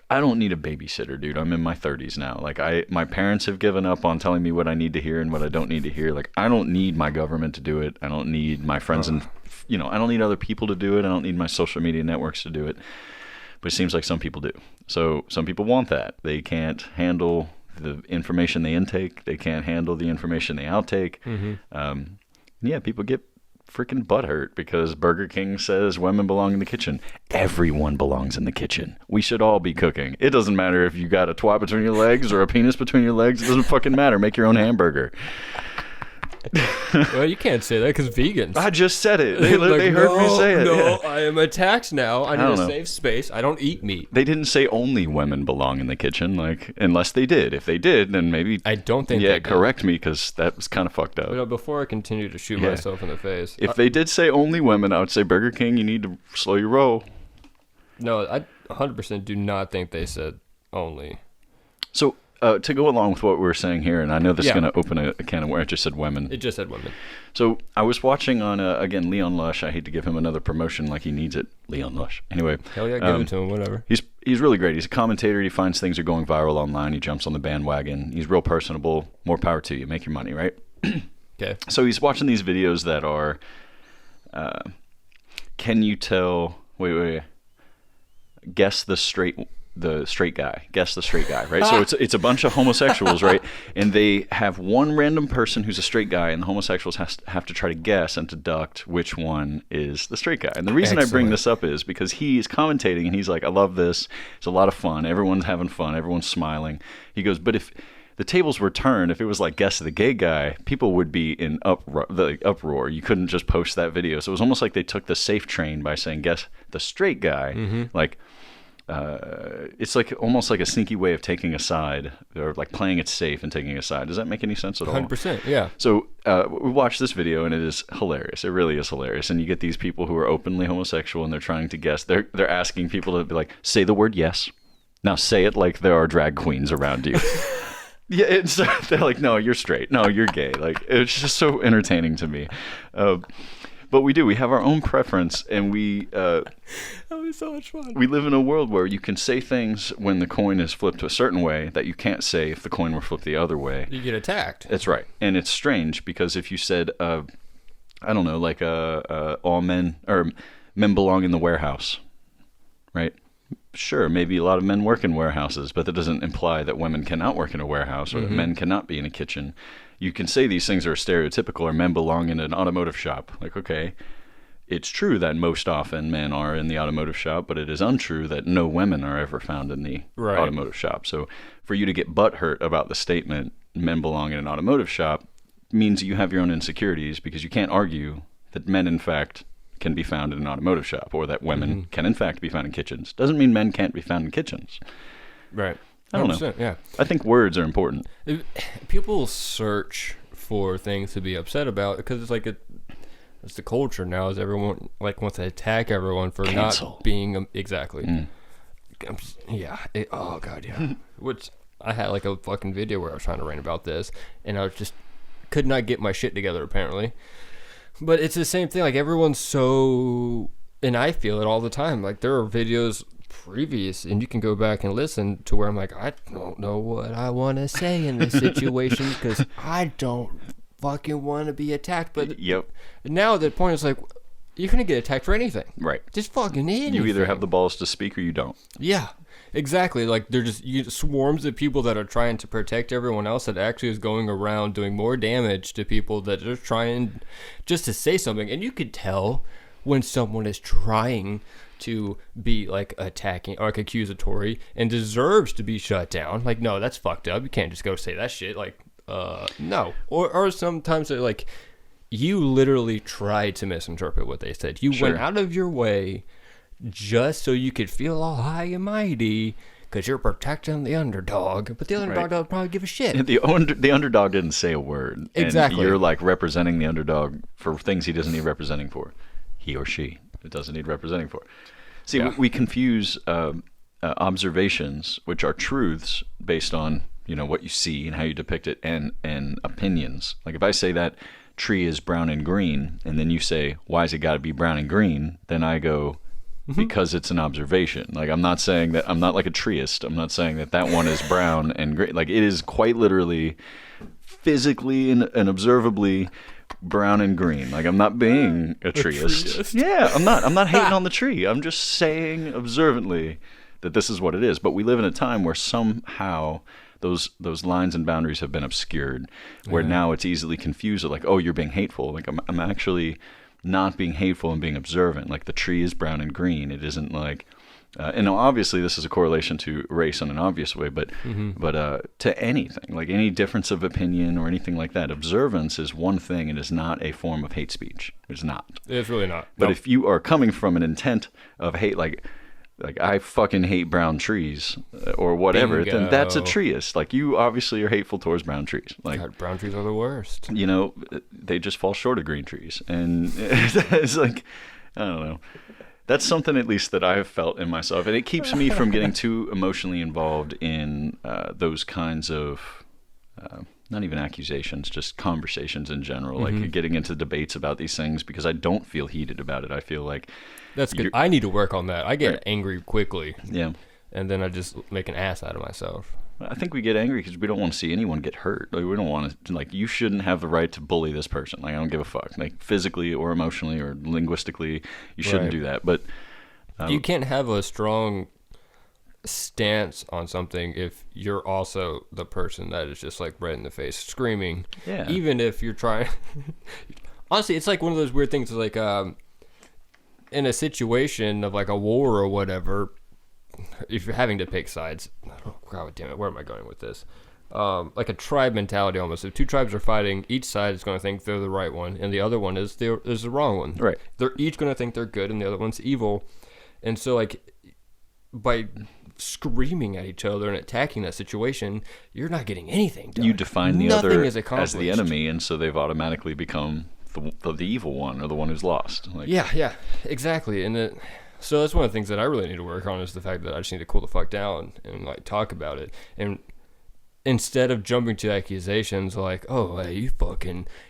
I don't need a babysitter, dude. I'm in my 30s now. Like, my parents have given up on telling me what I need to hear and what I don't need to hear. Like, I don't need my government to do it. I don't need my friends and, I don't need other people to do it. I don't need my social media networks to do it. But it seems like some people do. So some people want that. They can't handle the information they intake. They can't handle the information they outtake. Yeah, people get freaking butthurt because Burger King says women belong in the kitchen. Everyone belongs in the kitchen. We should all be cooking. It doesn't matter if you got a twat between your legs or a penis between your legs. It doesn't fucking matter. Make your own hamburger. Well, you can't say that because vegans. I just said it. They heard me say it. No, I am attacked now. I need to save space. I don't eat meat. They didn't say only women belong in the kitchen, unless they did. If they did, then maybe. I don't think. Yeah, correct me because that was kind of fucked up. But before I continue to shoot myself in the face, if they did say only women, I would say Burger King, you need to slow your roll. No, I 100% do not think they said only. So. To go along with what we were saying here, and I know this is going to open a can of worms. It just said women. It just said women. So I was watching on, again, Leon Lush. I hate to give him another promotion like he needs it. Leon Lush. Anyway. Hell yeah, give it to him, whatever. He's really great. He's a commentator. He finds things are going viral online. He jumps on the bandwagon. He's real personable. More power to you. Make your money, right? Okay. So he's watching these videos that are, can you tell, wait. Guess the straight guy. Guess the straight guy, right? So it's a bunch of homosexuals, right? And they have one random person who's a straight guy, and the homosexuals have to try to guess and deduct which one is the straight guy. And the reason I bring this up is because he's commentating, and he's like, I love this. It's a lot of fun. Everyone's having fun. Everyone's smiling. He goes, but if the tables were turned. If it was like Guess the Gay Guy, people would be in uproar. You couldn't just post that video. So it was almost like they took the safe train by saying Guess the Straight Guy. Mm-hmm. Like, it's like almost like a sneaky way of taking a side, or like playing it safe and taking a side. Does that make any sense at all? 100%, yeah. So we watched this video and it is hilarious. It really is hilarious. And you get these people who are openly homosexual and they're trying to guess. They're asking people to be like, say the word yes. Now say it like there are drag queens around you. Yeah, it's, they're like, no, you're straight. No, you're gay. Like, it's just so entertaining to me. But we have our own preference, and That was so much fun. we live in a world where you can say things when the coin is flipped a certain way that you can't say if the coin were flipped the other way. You get attacked. That's right. And it's strange because if you said, I don't know, like all men, or men belong in the warehouse, right? Sure, maybe a lot of men work in warehouses, but that doesn't imply that women cannot work in a warehouse or that men cannot be in a kitchen. You can say these things are stereotypical, or men belong in an automotive shop. Like, okay, it's true that most often men are in the automotive shop, but it is untrue that no women are ever found in the automotive shop. So for you to get butthurt about the statement, men belong in an automotive shop, means you have your own insecurities, because you can't argue that men, in fact, can be found in an automotive shop, or that women can, in fact, be found in kitchens. Doesn't mean men can't be found in kitchens. Right. I don't know. Yeah. I think words are important. People search for things to be upset about because it's like it's the culture now. Is everyone like wants to attack everyone for Cancel. not being exactly? Yeah. Oh god, yeah. Which I had like a fucking video where I was trying to rant about this, and I was just could not get my shit together apparently. But it's the same thing. Like everyone's so, and I feel it all the time. Like there are videos previous, and you can go back and listen to where I'm like, I don't know what I want to say in this situation because I don't fucking want to be attacked. But now at that point, it's like you're gonna get attacked for anything, right? Just fucking anything. You either have the balls to speak or you don't. Yeah, exactly. Like they're just swarms of people that are trying to protect everyone else that actually is going around doing more damage to people that are trying just to say something, and you could tell when someone is trying to be like attacking or like accusatory and deserves to be shut down. Like, no, that's fucked up. You can't just go say that shit. Like, no. Or sometimes they're like, you literally tried to misinterpret what they said. You went out of your way just so you could feel all high and mighty because you're protecting the underdog. But the underdog doesn't probably give a shit. The underdog didn't say a word. Exactly. And you're like representing the underdog for things he doesn't need representing for. He or she. It doesn't need representing for. See, we confuse observations, which are truths based on what you see and how you depict it, and opinions. Like if I say that tree is brown and green, and then you say, why's it got to be brown and green? Then I go, because it's an observation. Like I'm not saying that, I'm not like a treeist. I'm not saying that one is brown and green. Like it is quite literally, physically and observably brown and green. Like I'm not being a treeist. Yeah, I'm not hating on the tree. I'm just saying observantly that this is what it is. But we live in a time where somehow those lines and boundaries have been obscured, where now it's easily confused with like, oh, you're being hateful. Like I'm actually not being hateful and being observant. Like the tree is brown and green. It isn't like and obviously this is a correlation to race in an obvious way, but to anything, like any difference of opinion or anything like that, observance is one thing. It is not a form of hate speech. It's not. It's really not. But if you are coming from an intent of hate, like I fucking hate brown trees or whatever, then that's a treeist. Like you obviously are hateful towards brown trees. Like God, brown trees are the worst. They just fall short of green trees, and it's like I don't know. That's something at least that I have felt in myself, and it keeps me from getting too emotionally involved in those kinds of not even accusations, just conversations in general, like getting into debates about these things, because I don't feel heated about it. I feel like that's good. I need to work on that. I get angry quickly. Yeah. And then I just make an ass out of myself. I think we get angry because we don't want to see anyone get hurt. Like we don't want to, like, you shouldn't have the right to bully this person. Like I don't give a fuck. Like physically or emotionally or linguistically, you shouldn't do that. But you can't have a strong stance on something if you're also the person that is just like red in the face screaming. Yeah. Even if you're trying. Honestly, it's like one of those weird things. Like in a situation of like a war or whatever, if you're having to pick sides, oh god damn it, where am I going with this? like a tribe mentality almost. If two tribes are fighting, each side is going to think they're the right one, and the other one is the wrong one. Right. They're each going to think they're good, and the other one's evil. And so, like, by screaming at each other and attacking that situation, you're not getting anything done. You define the Nothing other is as the enemy, and so they've automatically become the evil one or the one who's lost. Like, yeah, exactly. And so that's one of the things that I really need to work on is the fact that I just need to cool the fuck down and like talk about it. And instead of jumping to accusations like, oh, hey,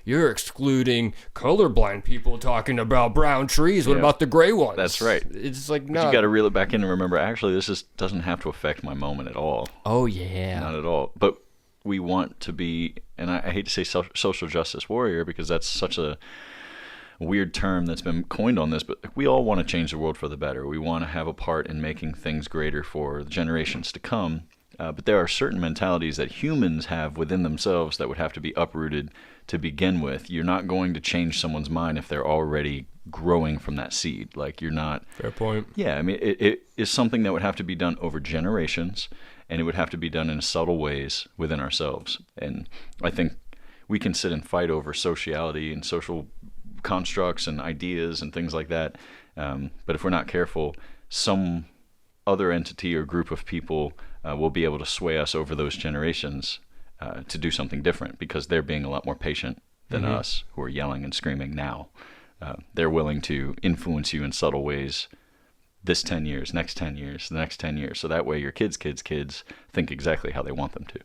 you're excluding colorblind people talking about brown trees. What about the gray ones? That's right. It's like, but no. You got to reel it back in and remember, actually, this doesn't have to affect my moment at all. Oh, yeah. Not at all. But we want to be, and I hate to say social justice warrior because that's such a weird term that's been coined on this, but we all want to change the world for the better. We want to have a part in making things greater for the generations to come. But there are certain mentalities that humans have within themselves that would have to be uprooted to begin with. You're not going to change someone's mind if they're already growing from that seed. Like, you're not... Fair point. Yeah, I mean, it is something that would have to be done over generations, and it would have to be done in subtle ways within ourselves. And I think we can sit and fight over sociality and social constructs and ideas and things like that. But if we're not careful, some other entity or group of people will be able to sway us over those generations to do something different because they're being a lot more patient than us who are yelling and screaming now. They're willing to influence you in subtle ways this 10 years, next 10 years, the next 10 years. So that way your kids' think exactly how they want them to.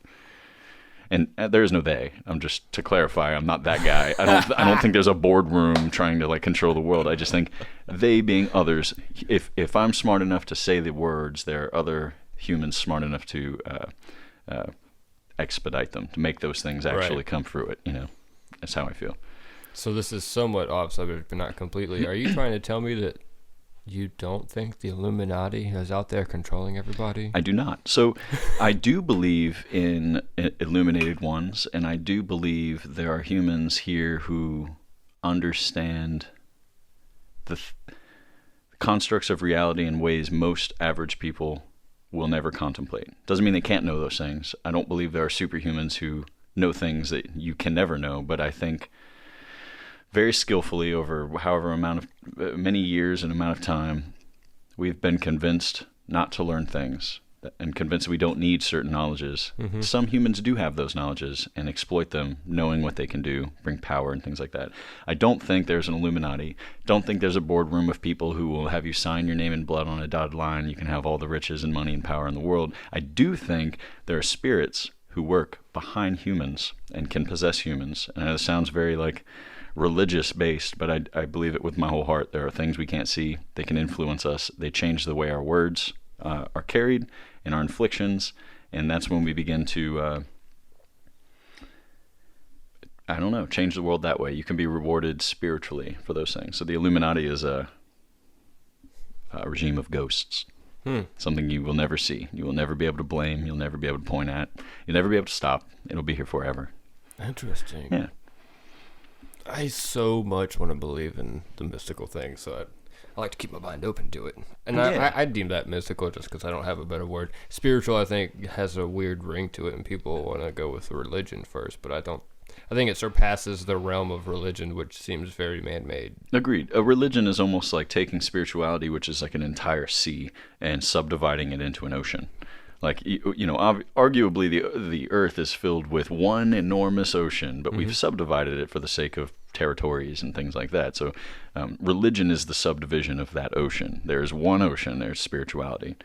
And there is no they. I'm just, to clarify, I'm not that guy. I don't think there's a boardroom trying to like control the world. I just think they being others. If I'm smart enough to say the words, there are other humans smart enough to expedite them, to make those things actually come through it. You know, that's how I feel. So this is somewhat off subject, but not completely. Are you trying to tell me that you don't think the Illuminati is out there controlling everybody? I do not. So I do believe in illuminated ones, and I do believe there are humans here who understand the constructs of reality in ways most average people will never contemplate. Doesn't mean they can't know those things. I don't believe there are superhumans who know things that you can never know, but I think very skillfully over however many years and amount of time, we've been convinced not to learn things and convinced we don't need certain knowledges. Some humans do have those knowledges and exploit them, knowing what they can do, bring power and things like that. I don't think there's an Illuminati. Don't think there's a boardroom of people who will have you sign your name in blood on a dotted line. You can have all the riches and money and power in the world. I do think there are spirits who work behind humans and can possess humans. And it sounds very like religious based, but I believe it with my whole heart. There are things we can't see. They can influence us. They change the way our words are carried and our inflictions, and that's when we begin to change the world that way. You can be rewarded spiritually for those things. So the Illuminati is a regime of ghosts. Something you will never see. You will never be able to blame. You'll never be able to point at. You'll never be able to stop. It'll be here forever. Interesting. Yeah. I so much want to believe in the mystical thing, so I like to keep my mind open to it. And I deem that mystical just because I don't have a better word. Spiritual, I think, has a weird ring to it, and people want to go with religion first, but I don't. I think it surpasses the realm of religion, which seems very man-made. Agreed. A religion is almost like taking spirituality, which is like an entire sea, and subdividing it into an ocean. Like, you know, arguably the earth is filled with one enormous ocean, but we've subdivided it for the sake of territories and things like that. So religion is the subdivision of that ocean. There's one ocean, there's spirituality.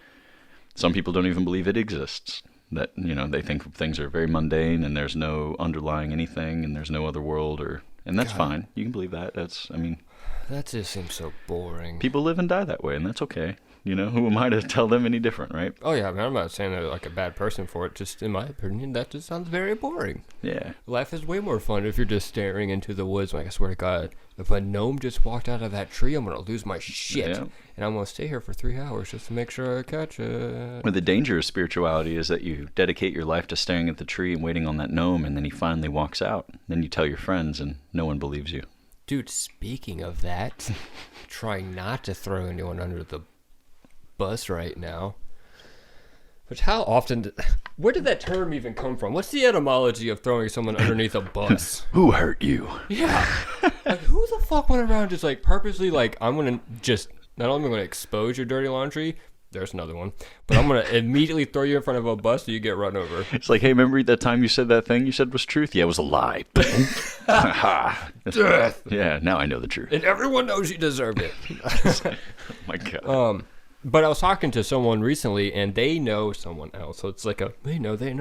Some people don't even believe it exists. That, you know, they think things are very mundane and there's no underlying anything and there's no other world, and that's fine. You can believe that. That just seems so boring. People live and die that way, and that's okay. You know, who am I to tell them any different, right? Oh, yeah, I mean, I'm not saying they're like a bad person for it. Just in my opinion, that just sounds very boring. Yeah. Life is way more fun if you're just staring into the woods. Like, I swear to God, if a gnome just walked out of that tree, I'm going to lose my shit. Yeah. And I'm going to stay here for 3 hours just to make sure I catch it. Well, the danger of spirituality is that you dedicate your life to staring at the tree and waiting on that gnome, and then he finally walks out. Then you tell your friends, and no one believes you. Dude, speaking of that, trying not to throw anyone under the bus right now. Which how often? Where did that term even come from? What's the etymology of throwing someone underneath a bus? Who hurt you? Yeah. Like, who the fuck went around just like purposely like I'm gonna just not only am I gonna expose your dirty laundry. There's another one, but I'm gonna immediately throw you in front of a bus so you get run over. It's like, hey, remember that time you said that thing you said was truth? Yeah, it was a lie. Death. Yeah, now I know the truth. And everyone knows you deserved it. Oh my God. But I was talking to someone recently, and they know someone else, so it's like a they know kind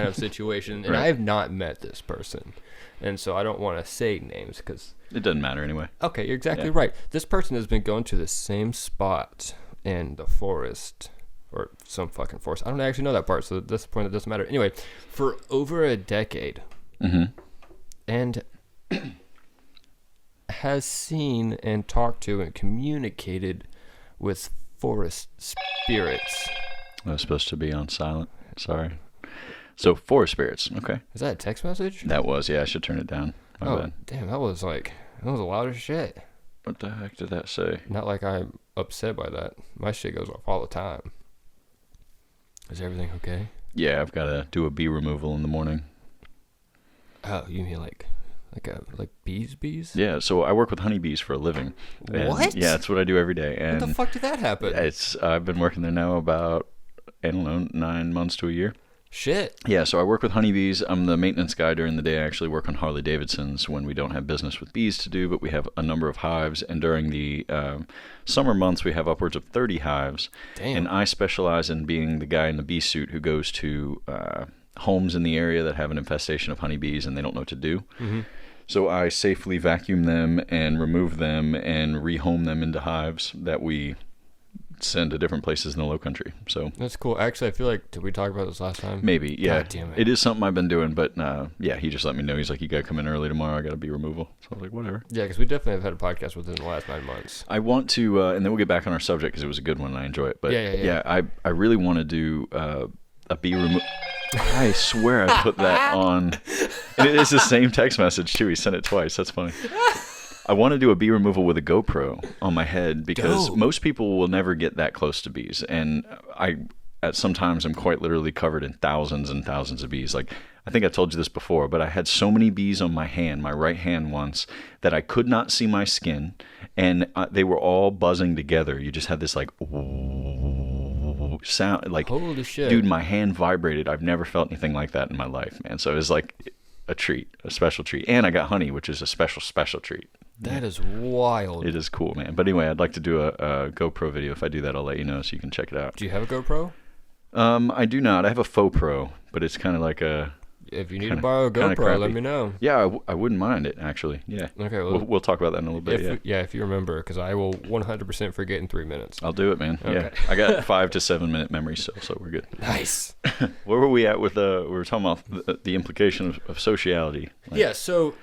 of situation. And Right. I have not met this person, and so I don't want to say names because It doesn't matter anyway. okay, you're exactly Yeah. right. This person has been going to the same spot in the forest, or some fucking forest. I don't actually know that part, so at this point it doesn't matter. Anyway, for over a decade, and has seen and talked to and communicated with forest spirits. I was supposed to be on silent. Sorry. So, forest spirits. Okay. Is that a text message? That was, yeah, I should turn it down. My Oh, bad. damn, that was loud as shit. What the heck did that say? Not like I'm upset by that. My shit goes off all the time. Is everything okay? Yeah, I've got to do a bee removal in the morning. Oh, you mean like bees? Yeah, so I work with honeybees for a living. And What? Yeah, that's what I do every day. And When the fuck did that happen? I've been working there now about, I don't know, 9 months to a year. Shit. Yeah, so I work with honeybees. I'm the maintenance guy during the day. I actually work on Harley Davidsons when we don't have business with bees to do, but we have a number of hives. And during the summer months, we have upwards of 30 hives. Damn. And I specialize in being the guy in the bee suit who goes to homes in the area that have an infestation of honeybees and they don't know what to do. Mm-hmm. So I safely vacuum them and remove them and rehome them into hives that we send to different places in the low country. So That's cool. Actually, I feel like, did we talk about this last time? maybe, yeah. God damn it. It is something I've been doing, but yeah, he just let me know. He's like, you got to come in early tomorrow. I got to be removal. So I was like, whatever. Yeah, because we definitely have had a podcast within the last 9 months. I want to, and then we'll get back on our subject because it was a good one and I enjoy it. But Yeah. I really want to do a bee removal. I swear I put that on. And it is the same text message too. He sent it twice. That's funny. I want to do a bee removal with a GoPro on my head because Dope. most people will never get that close to bees. And sometimes I'm quite literally covered in thousands and thousands of bees. Like, I think I told you this before, but I had so many bees on my hand, my right hand once, that I could not see my skin. And they were all buzzing together. You just had this like sound, like, Holy shit. dude, my hand vibrated. I've never felt anything like that in my life, man. So it was like a treat, a special treat. And I got honey, which is a special treat. That is wild. It is cool, man. But anyway, I'd like to do a GoPro video. If I do that, I'll let you know so you can check it out. Do you have a GoPro? I do not. I have a faux pro, but it's kind of like a... If you need to Kinda- borrow a kinda GoPro, let crappy. me know. Yeah, I wouldn't mind it, actually. Yeah. Okay, well, We'll talk about that in a little bit, if you remember, because I will 100% forget in 3 minutes. I'll do it, man. Yeah. Okay. I got 5 to 7 minute memory still, so we're good. Nice. Where were we at with we were talking about the implication of sociality. Like, Yeah, so,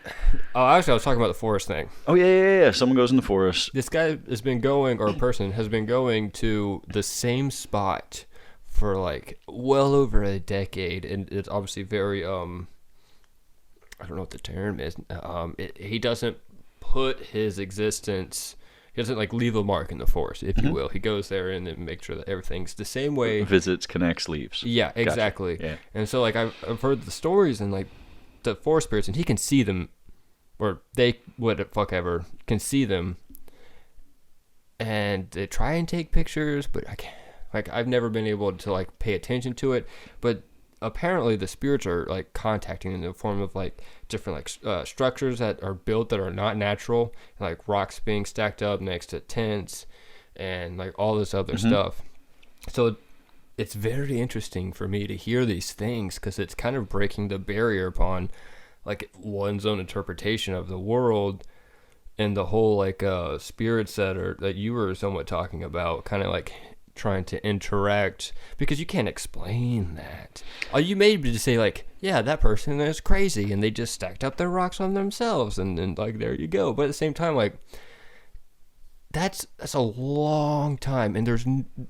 actually, I was talking about the forest thing. oh, yeah. Someone goes in the forest. This guy has been going, or a person has been going to the same spot for like well over a decade, and it's obviously very I don't know what the term is. He doesn't put his existence. He doesn't like leave a mark in the forest, if you will. He goes there and then makes sure that everything's the same way. Visits, connects, leaves. Yeah, Gotcha. exactly. Yeah. And so like I've heard the stories and like the forest spirits, and he can see them, or they ever can see them, and they try and take pictures, but I can't. Like, I've never been able to like pay attention to it, but apparently the spirits are like contacting in the form of like different like structures that are built that are not natural, like rocks being stacked up next to tents and like all this other stuff. So it's very interesting for me to hear these things because it's kind of breaking the barrier upon like one's own interpretation of the world and the whole like spirits that you were somewhat talking about, kind of like trying to interact, because you can't explain that. You may be to say like, yeah, that person is crazy and they just stacked up their rocks on themselves and like there you go. But at the same time, like that's a long time, and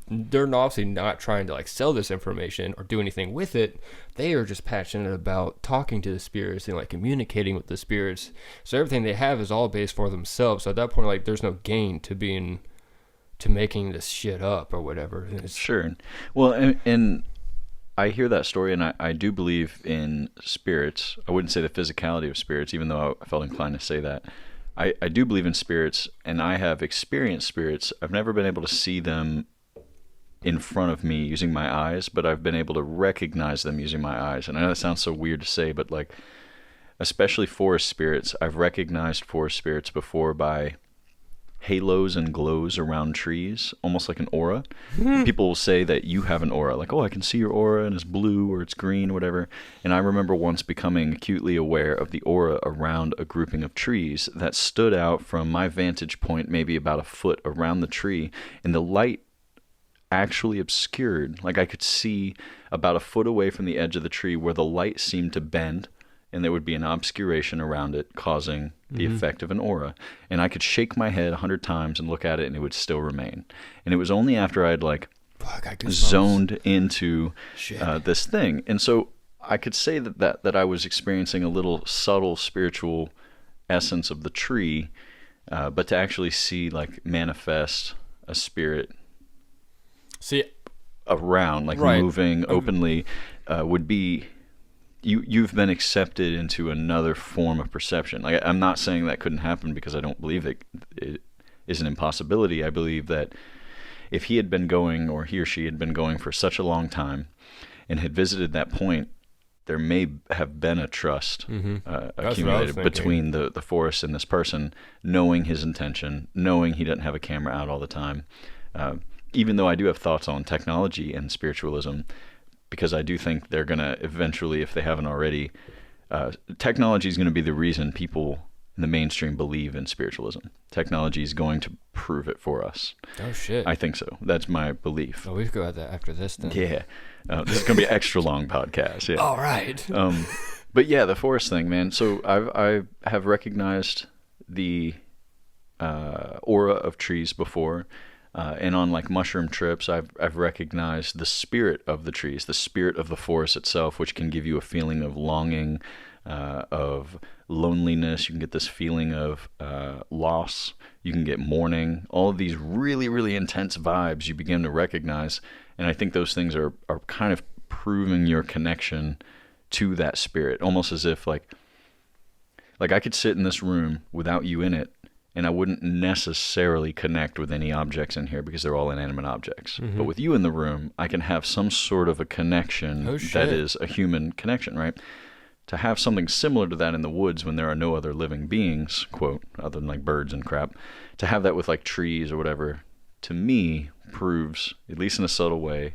they're obviously not trying to like sell this information or do anything with it. They are just passionate about talking to the spirits and like communicating with the spirits. So everything they have is all based for themselves. So at that point, like there's no gain to making this shit up or whatever. Sure. Well, and I hear that story, and I do believe in spirits. I wouldn't say the physicality of spirits, even though I felt inclined to say that. I do believe in spirits, and I have experienced spirits. I've never been able to see them in front of me using my eyes, but I've been able to recognize them using my eyes. And I know that sounds so weird to say, but like, especially forest spirits, I've recognized forest spirits before by halos and glows around trees, almost like an aura. People will say that you have an aura, like, oh, I can see your aura and it's blue or it's green or whatever. And I remember once becoming acutely aware of the aura around a grouping of trees that stood out from my vantage point, maybe about a foot around the tree, and the light actually obscured, like I could see about a foot away from the edge of the tree where the light seemed to bend, and there would be an obscuration around it, causing the effect of an aura. And I could shake my head 100 times and look at it, and it would still remain. And it was only after I'd like zoned into this thing. And so I could say that I was experiencing a little subtle spiritual essence of the tree, but to actually see like manifest a spirit around, like moving openly, would be... You've been accepted into another form of perception. Like, I'm not saying that couldn't happen because I don't believe it is an impossibility. I believe that if he had been going, or he or she had been going for such a long time and had visited that point, there may have been a trust accumulated between the forest and this person, knowing his intention, knowing he doesn't have a camera out all the time. Even though I do have thoughts on technology and spiritualism, because I do think they're going to eventually, if they haven't already, technology is going to be the reason people in the mainstream believe in spiritualism. Technology is going to prove it for us. Oh, shit. I think so. That's my belief. Oh, we go at that after this then. Yeah. This is going to be an extra long podcast. Yeah. All right. But yeah, the forest thing, man. So I have recognized the aura of trees before. And on like mushroom trips, I've recognized the spirit of the trees, the spirit of the forest itself, which can give you a feeling of longing, of loneliness. You can get this feeling of loss. You can get mourning. All of these really, really intense vibes you begin to recognize. And I think those things are kind of proving your connection to that spirit, almost as if like I could sit in this room without you in it, and I wouldn't necessarily connect with any objects in here because they're all inanimate objects. But with you in the room, I can have some sort of a connection that is a human connection, right? To have something similar to that in the woods when there are no other living beings, quote, other than like birds and crap, to have that with like trees or whatever, to me proves, at least in a subtle way,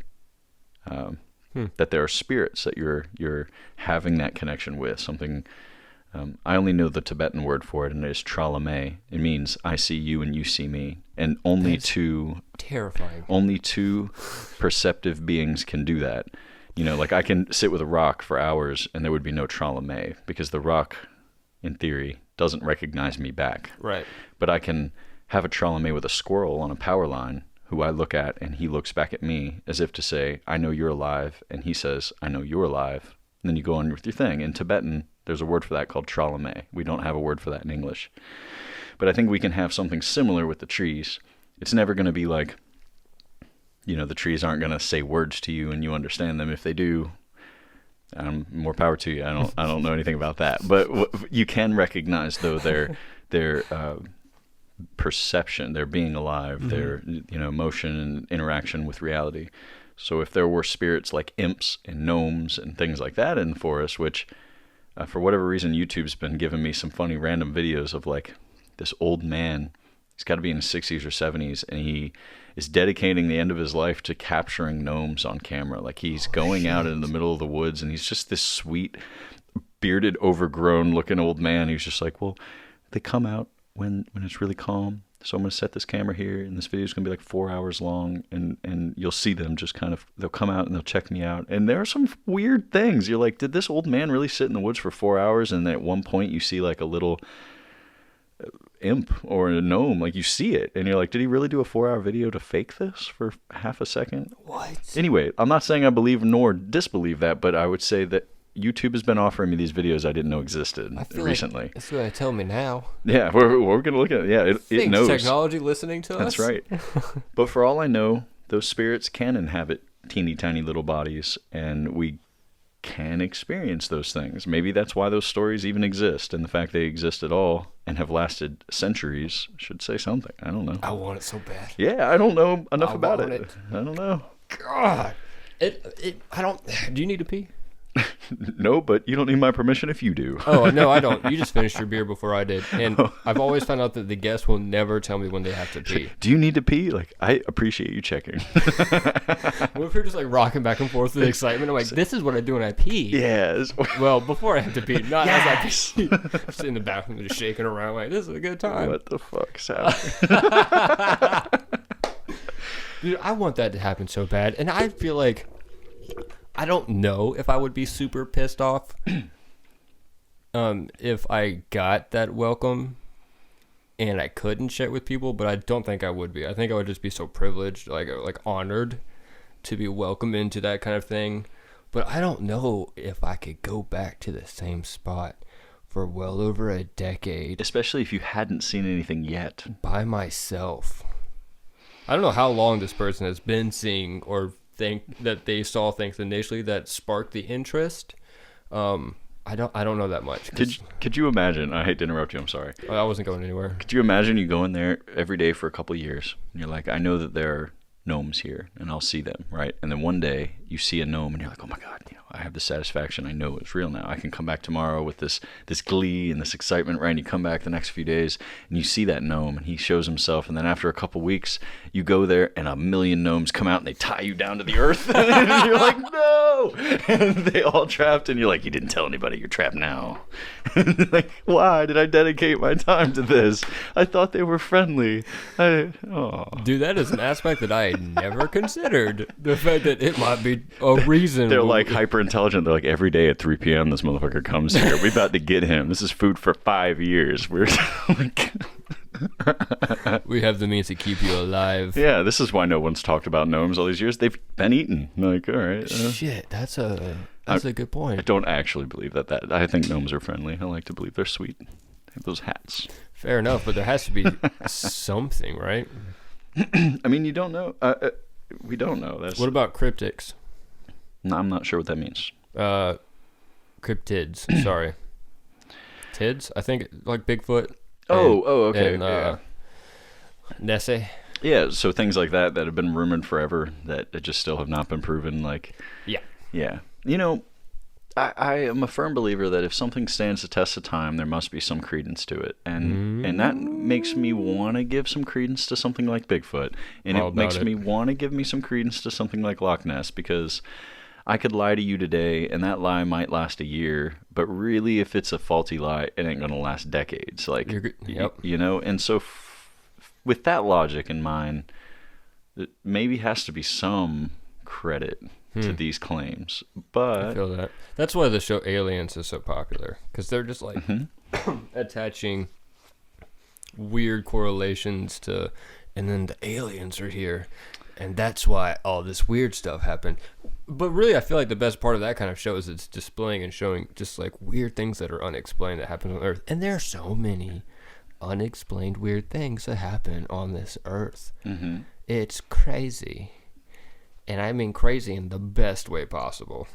that there are spirits that you're having that connection with, something... I only know the Tibetan word for it, and it is tralame. It means I see you and you see me, and only two perceptive beings can do that. You know, like I can sit with a rock for hours, and there would be no tralame because the rock, in theory, doesn't recognize me back. Right. But I can have a tralame with a squirrel on a power line, who I look at, and he looks back at me as if to say, "I know you're alive," and he says, "I know you're alive." And then you go on with your thing. In Tibetan, there's a word for that called tralame. We don't have a word for that in English. But I think we can have something similar with the trees. It's never going to be like, you know, the trees aren't going to say words to you and you understand them. If they do, more power to you. I don't know anything about that. But you can recognize, though, their perception, their being alive, their motion and interaction with reality. So if there were spirits like imps and gnomes and things like that in the forest, which for whatever reason YouTube's been giving me some funny random videos of like this old man, he's got to be in his 60s or 70s, and he is dedicating the end of his life to capturing gnomes on camera. Like he's going out in the middle of the woods, and he's just this sweet, bearded, overgrown looking old man. He's just like, well, they come out when it's really calm. So I'm going to set this camera here, and this video is going to be like 4 hours long, and you'll see them just kind of, they'll come out and they'll check me out. And there are some weird things. You're like, did this old man really sit in the woods for 4 hours? And then at one point you see like a little imp or a gnome, like you see it, and you're like, did he really do a 4-hour video to fake this for half a second? What? Anyway, I'm not saying I believe nor disbelieve that, but I would say that YouTube has been offering me these videos I didn't know existed recently. Like it's going to tell me now. Yeah, we're going to look at it. Yeah, it knows. Technology listening to us? That's right. But for all I know, those spirits can inhabit teeny tiny little bodies, and we can experience those things. Maybe that's why those stories even exist, and the fact they exist at all and have lasted centuries should say something. I don't know. I want it so bad. Yeah, I don't know enough I about want it. I don't know. God. I don't. Do you need to pee? No, but you don't need my permission if you do. Oh, no, I don't. You just finished your beer before I did. And I've always found out that the guests will never tell me when they have to pee. Do you need to pee? Like, I appreciate you checking. What if you're just like rocking back and forth with excitement? I'm like, this is what I do when I pee. Yeah. Well, before I have to pee, not Yes! as I pee. I'm sitting in the bathroom just shaking around like, this is a good time. What the fuck's happening? Dude, I want that to happen so bad. And I feel like, I don't know if I would be super pissed off if I got that welcome and I couldn't share it with people, but I don't think I would be. I think I would just be so privileged, like honored to be welcomed into that kind of thing. But I don't know if I could go back to the same spot for well over a decade. Especially if you hadn't seen anything yet. By myself. I don't know how long this person has been seeing or think that they saw things initially that sparked the interest. I don't know that much. Could you imagine? I hate to interrupt you. I'm sorry. I wasn't going anywhere. Could you imagine you go in there every day for a couple of years and you're like, I know that there are gnomes here and I'll see them, right? And then one day you see a gnome and you're like, oh my God, I have the satisfaction. I know it's real now. I can come back tomorrow with this glee and this excitement, right? And you come back the next few days and you see that gnome and he shows himself. And then after a couple weeks, you go there and 1,000,000 gnomes come out and they tie you down to the earth. And you're like, no! And they all trapped and you're like, you didn't tell anybody, you're trapped now. And like, why did I dedicate my time to this? I thought they were friendly. Dude, that is an aspect that I had never considered. The fact that it might be a reason. They're like hyper intelligent. They're like, every day at 3 p.m. this motherfucker comes here. We're about to get him. This is food for 5 years. We're like, we have the means to keep you alive. yeah, this is why no one's talked about gnomes all these years. They've been eaten. Like, all right. Shit, that's a good point. I don't actually believe that. I think gnomes are friendly. I like to believe they're sweet. They have those hats. Fair enough, but there has to be something, right? I mean, you don't know. We don't know. What about cryptics? No, I'm not sure what that means. Cryptids. Sorry, tids. I think like Bigfoot. Okay. And yeah. Nessie. Yeah, so things like that have been rumored forever that just still have not been proven. Like, yeah. You know, I am a firm believer that if something stands the test of time, there must be some credence to it, and that makes me want to give some credence to something like Bigfoot, and it makes me want to give me some credence to something like Loch Ness, because I could lie to you today, and that lie might last a year, but really, if it's a faulty lie, it ain't gonna last decades. Like, you know, and so with that logic in mind, it maybe has to be some credit to these claims, but I feel that. That's why the show Aliens is so popular, because they're just like attaching weird correlations to, and then the aliens are here, and that's why all this weird stuff happened. But really, I feel like the best part of that kind of show is it's displaying and showing just like weird things that are unexplained that happen on Earth, and there are so many unexplained weird things that happen on this Earth. It's crazy. And I mean crazy in the best way possible.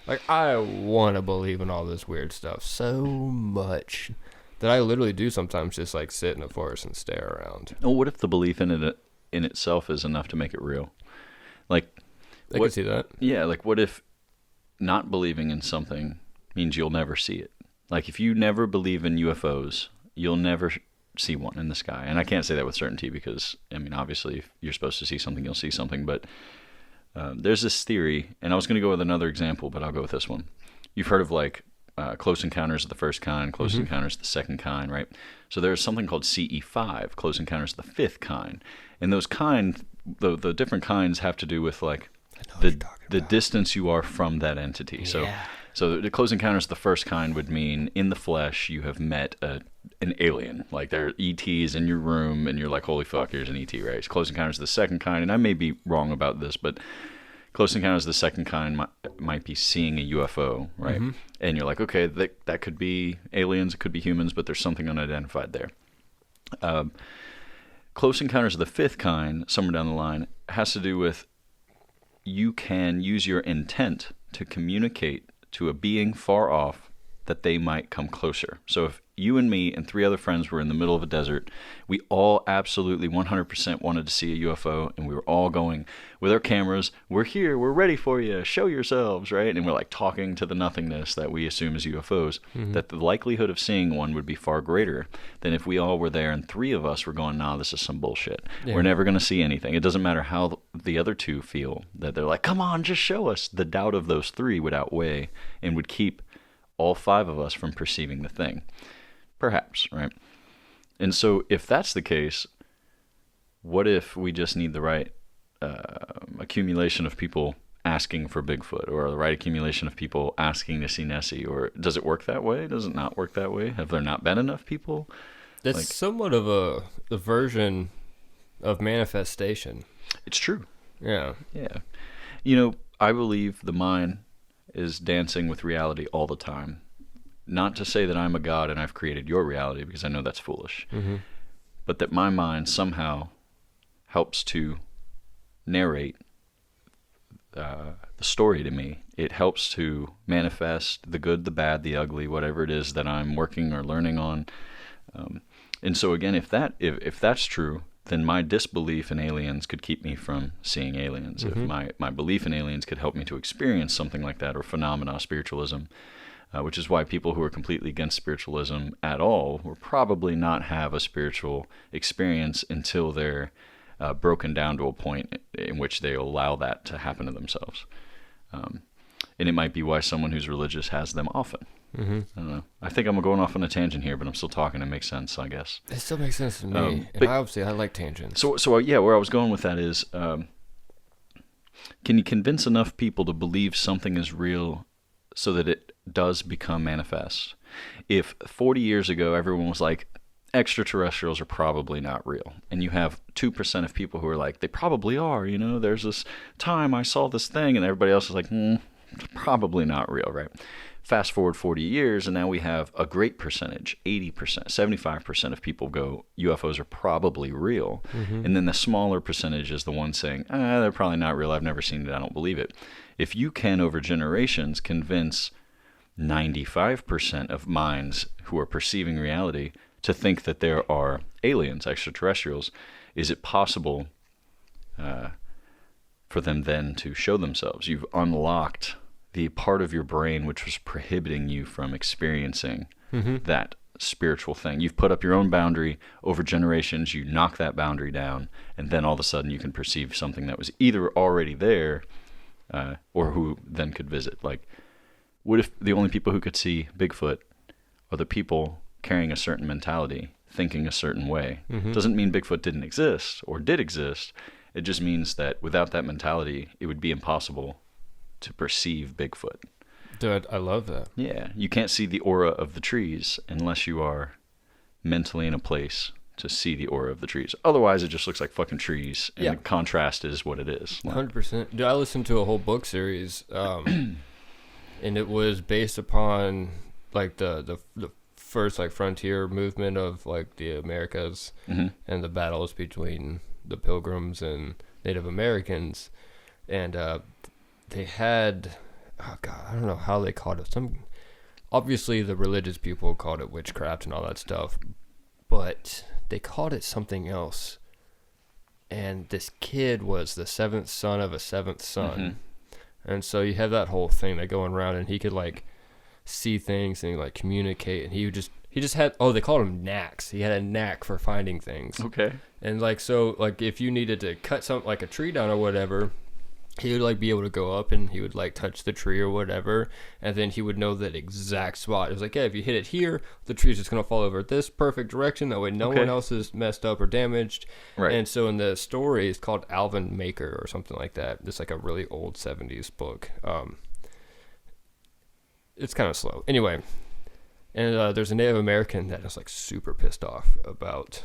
Like, I want to believe in all this weird stuff so much that I literally do sometimes just, like, sit in a forest and stare around. Well, what if the belief in it in itself is enough to make it real? Like, I can see that. Yeah, like, what if not believing in something means you'll never see it? Like, if you never believe in UFOs, you'll never see one in the sky. And I can't say that with certainty because, I mean, obviously, if you're supposed to see something, you'll see something, but there's this theory, and I was going to go with another example, but I'll go with this one. You've heard of like Close Encounters of the First Kind, Close Encounters of the Second Kind, right? So there's something called CE5, Close Encounters of the Fifth Kind, and those the different kinds have to do with like the distance you are from that entity. So the Close Encounters of the First Kind would mean in the flesh you have met an alien. Like there are ETs in your room and you're like, holy fuck, here's an ET, right? It's Close Encounters of the Second Kind, and I may be wrong about this, but Close Encounters of the Second Kind might be seeing a UFO, right? And you're like, okay, that could be aliens, it could be humans, but there's something unidentified there. Close Encounters of the Fifth Kind, somewhere down the line, has to do with you can use your intent to communicate to a being far off that they might come closer. So if you and me and 3 other friends were in the middle of a desert, we all absolutely 100% wanted to see a UFO, and we were all going with our cameras, we're here, we're ready for you, show yourselves, right? And we're like talking to the nothingness that we assume is UFOs, that the likelihood of seeing one would be far greater than if we all were there and 3 of us were going, nah, this is some bullshit. Yeah. We're never going to see anything. It doesn't matter how the other 2 feel, that they're like, come on, just show us. The doubt of those 3 would outweigh and would keep all 5 of us from perceiving the thing. Perhaps, right? And so if that's the case, what if we just need the right accumulation of people asking for Bigfoot, or the right accumulation of people asking to see Nessie? Or does it work that way? Does it not work that way? Have there not been enough people? That's somewhat of a version of manifestation. It's true. Yeah. Yeah. You know, I believe the mind is dancing with reality all the time. Not to say that I'm a god and I've created your reality, because I know that's foolish, but that my mind somehow helps to narrate the story to me. It helps to manifest the good, the bad, the ugly, whatever it is that I'm working or learning on. And so again, if that's true, then my disbelief in aliens could keep me from seeing aliens. If my belief in aliens could help me to experience something like that, or phenomena, spiritualism, which is why people who are completely against spiritualism at all will probably not have a spiritual experience until they're broken down to a point in which they allow that to happen to themselves. And it might be why someone who's religious has them often. I don't know. I think I'm going off on a tangent here, but I'm still talking. It makes sense, I guess. It still makes sense to me. And obviously, I like tangents. So yeah, where I was going with that is, can you convince enough people to believe something is real so that it does become manifest? If 40 years ago everyone was like, extraterrestrials are probably not real, and you have 2% of people who are like, they probably are, you know, there's this time I saw this thing, and everybody else is like, probably not real, right? Fast forward 40 years, and now we have a great percentage, 80%, 75% of people go, UFOs are probably real. And then the smaller percentage is the one saying, they're probably not real, I've never seen it, I don't believe it. If you can, over generations, convince 95% of minds who are perceiving reality to think that there are aliens, extraterrestrials, is it possible for them then to show themselves? You've unlocked the part of your brain which was prohibiting you from experiencing that spiritual thing. You've put up your own boundary over generations, you knock that boundary down, and then all of a sudden you can perceive something that was either already there or who then could visit. Like, what if the only people who could see Bigfoot are the people carrying a certain mentality, thinking a certain way? Doesn't mean Bigfoot didn't exist or did exist. It just means that without that mentality, it would be impossible to perceive Bigfoot. Dude, I love that. Yeah, you can't see the aura of the trees unless you are mentally in a place to see the aura of the trees. Otherwise, it just looks like fucking trees, and the contrast is what it is. 100%. Dude, I listened to a whole book series, and it was based upon like the first like frontier movement of like the Americas and the battles between the Pilgrims and Native Americans, and they had, oh God, I don't know how they called it. Obviously the religious people called it witchcraft and all that stuff, but they called it something else. And this kid was the 7th son of a 7th son. And so you have that whole thing that going around, and he could like see things and like communicate, and he just had, they called him knacks. He had a knack for finding things. Okay. And like, so like if you needed to cut something like a tree down or whatever, he would like be able to go up and he would like touch the tree or whatever, and then he would know that exact spot. It was like, yeah, if you hit it here, the tree's just gonna fall over at this perfect direction. That way, no one else is messed up or damaged. Right. And so in the story, it's called Alvin Maker or something like that. It's like a really old 70s book. It's kind of slow. Anyway, and there's a Native American that is like super pissed off about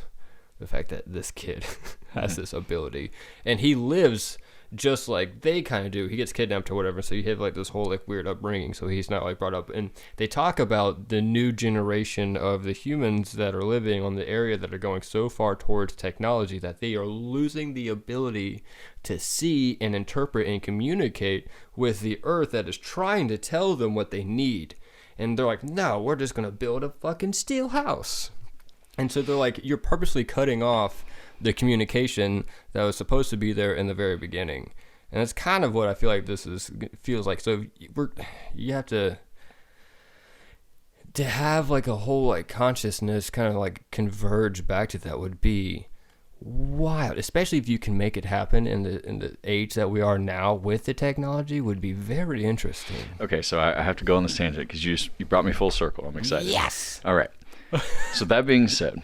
the fact that this kid has this ability, and he lives just like they kind of do. He gets kidnapped or whatever, so you have like this whole like weird upbringing, so he's not like brought up. And they talk about the new generation of the humans that are living on the area that are going so far towards technology that they are losing the ability to see and interpret and communicate with the earth that is trying to tell them what they need. And they're like, no, we're just gonna build a fucking steel house. And so they're like, you're purposely cutting off the communication that was supposed to be there in the very beginning. And that's kind of what I feel like feels like. So you have to have like a whole like consciousness kind of like converge back to that would be wild, especially if you can make it happen in the age that we are now with the technology. Would be very interesting. Okay, so I have to go on this tangent because you brought me full circle. I'm excited. Yes. All right. So that being said,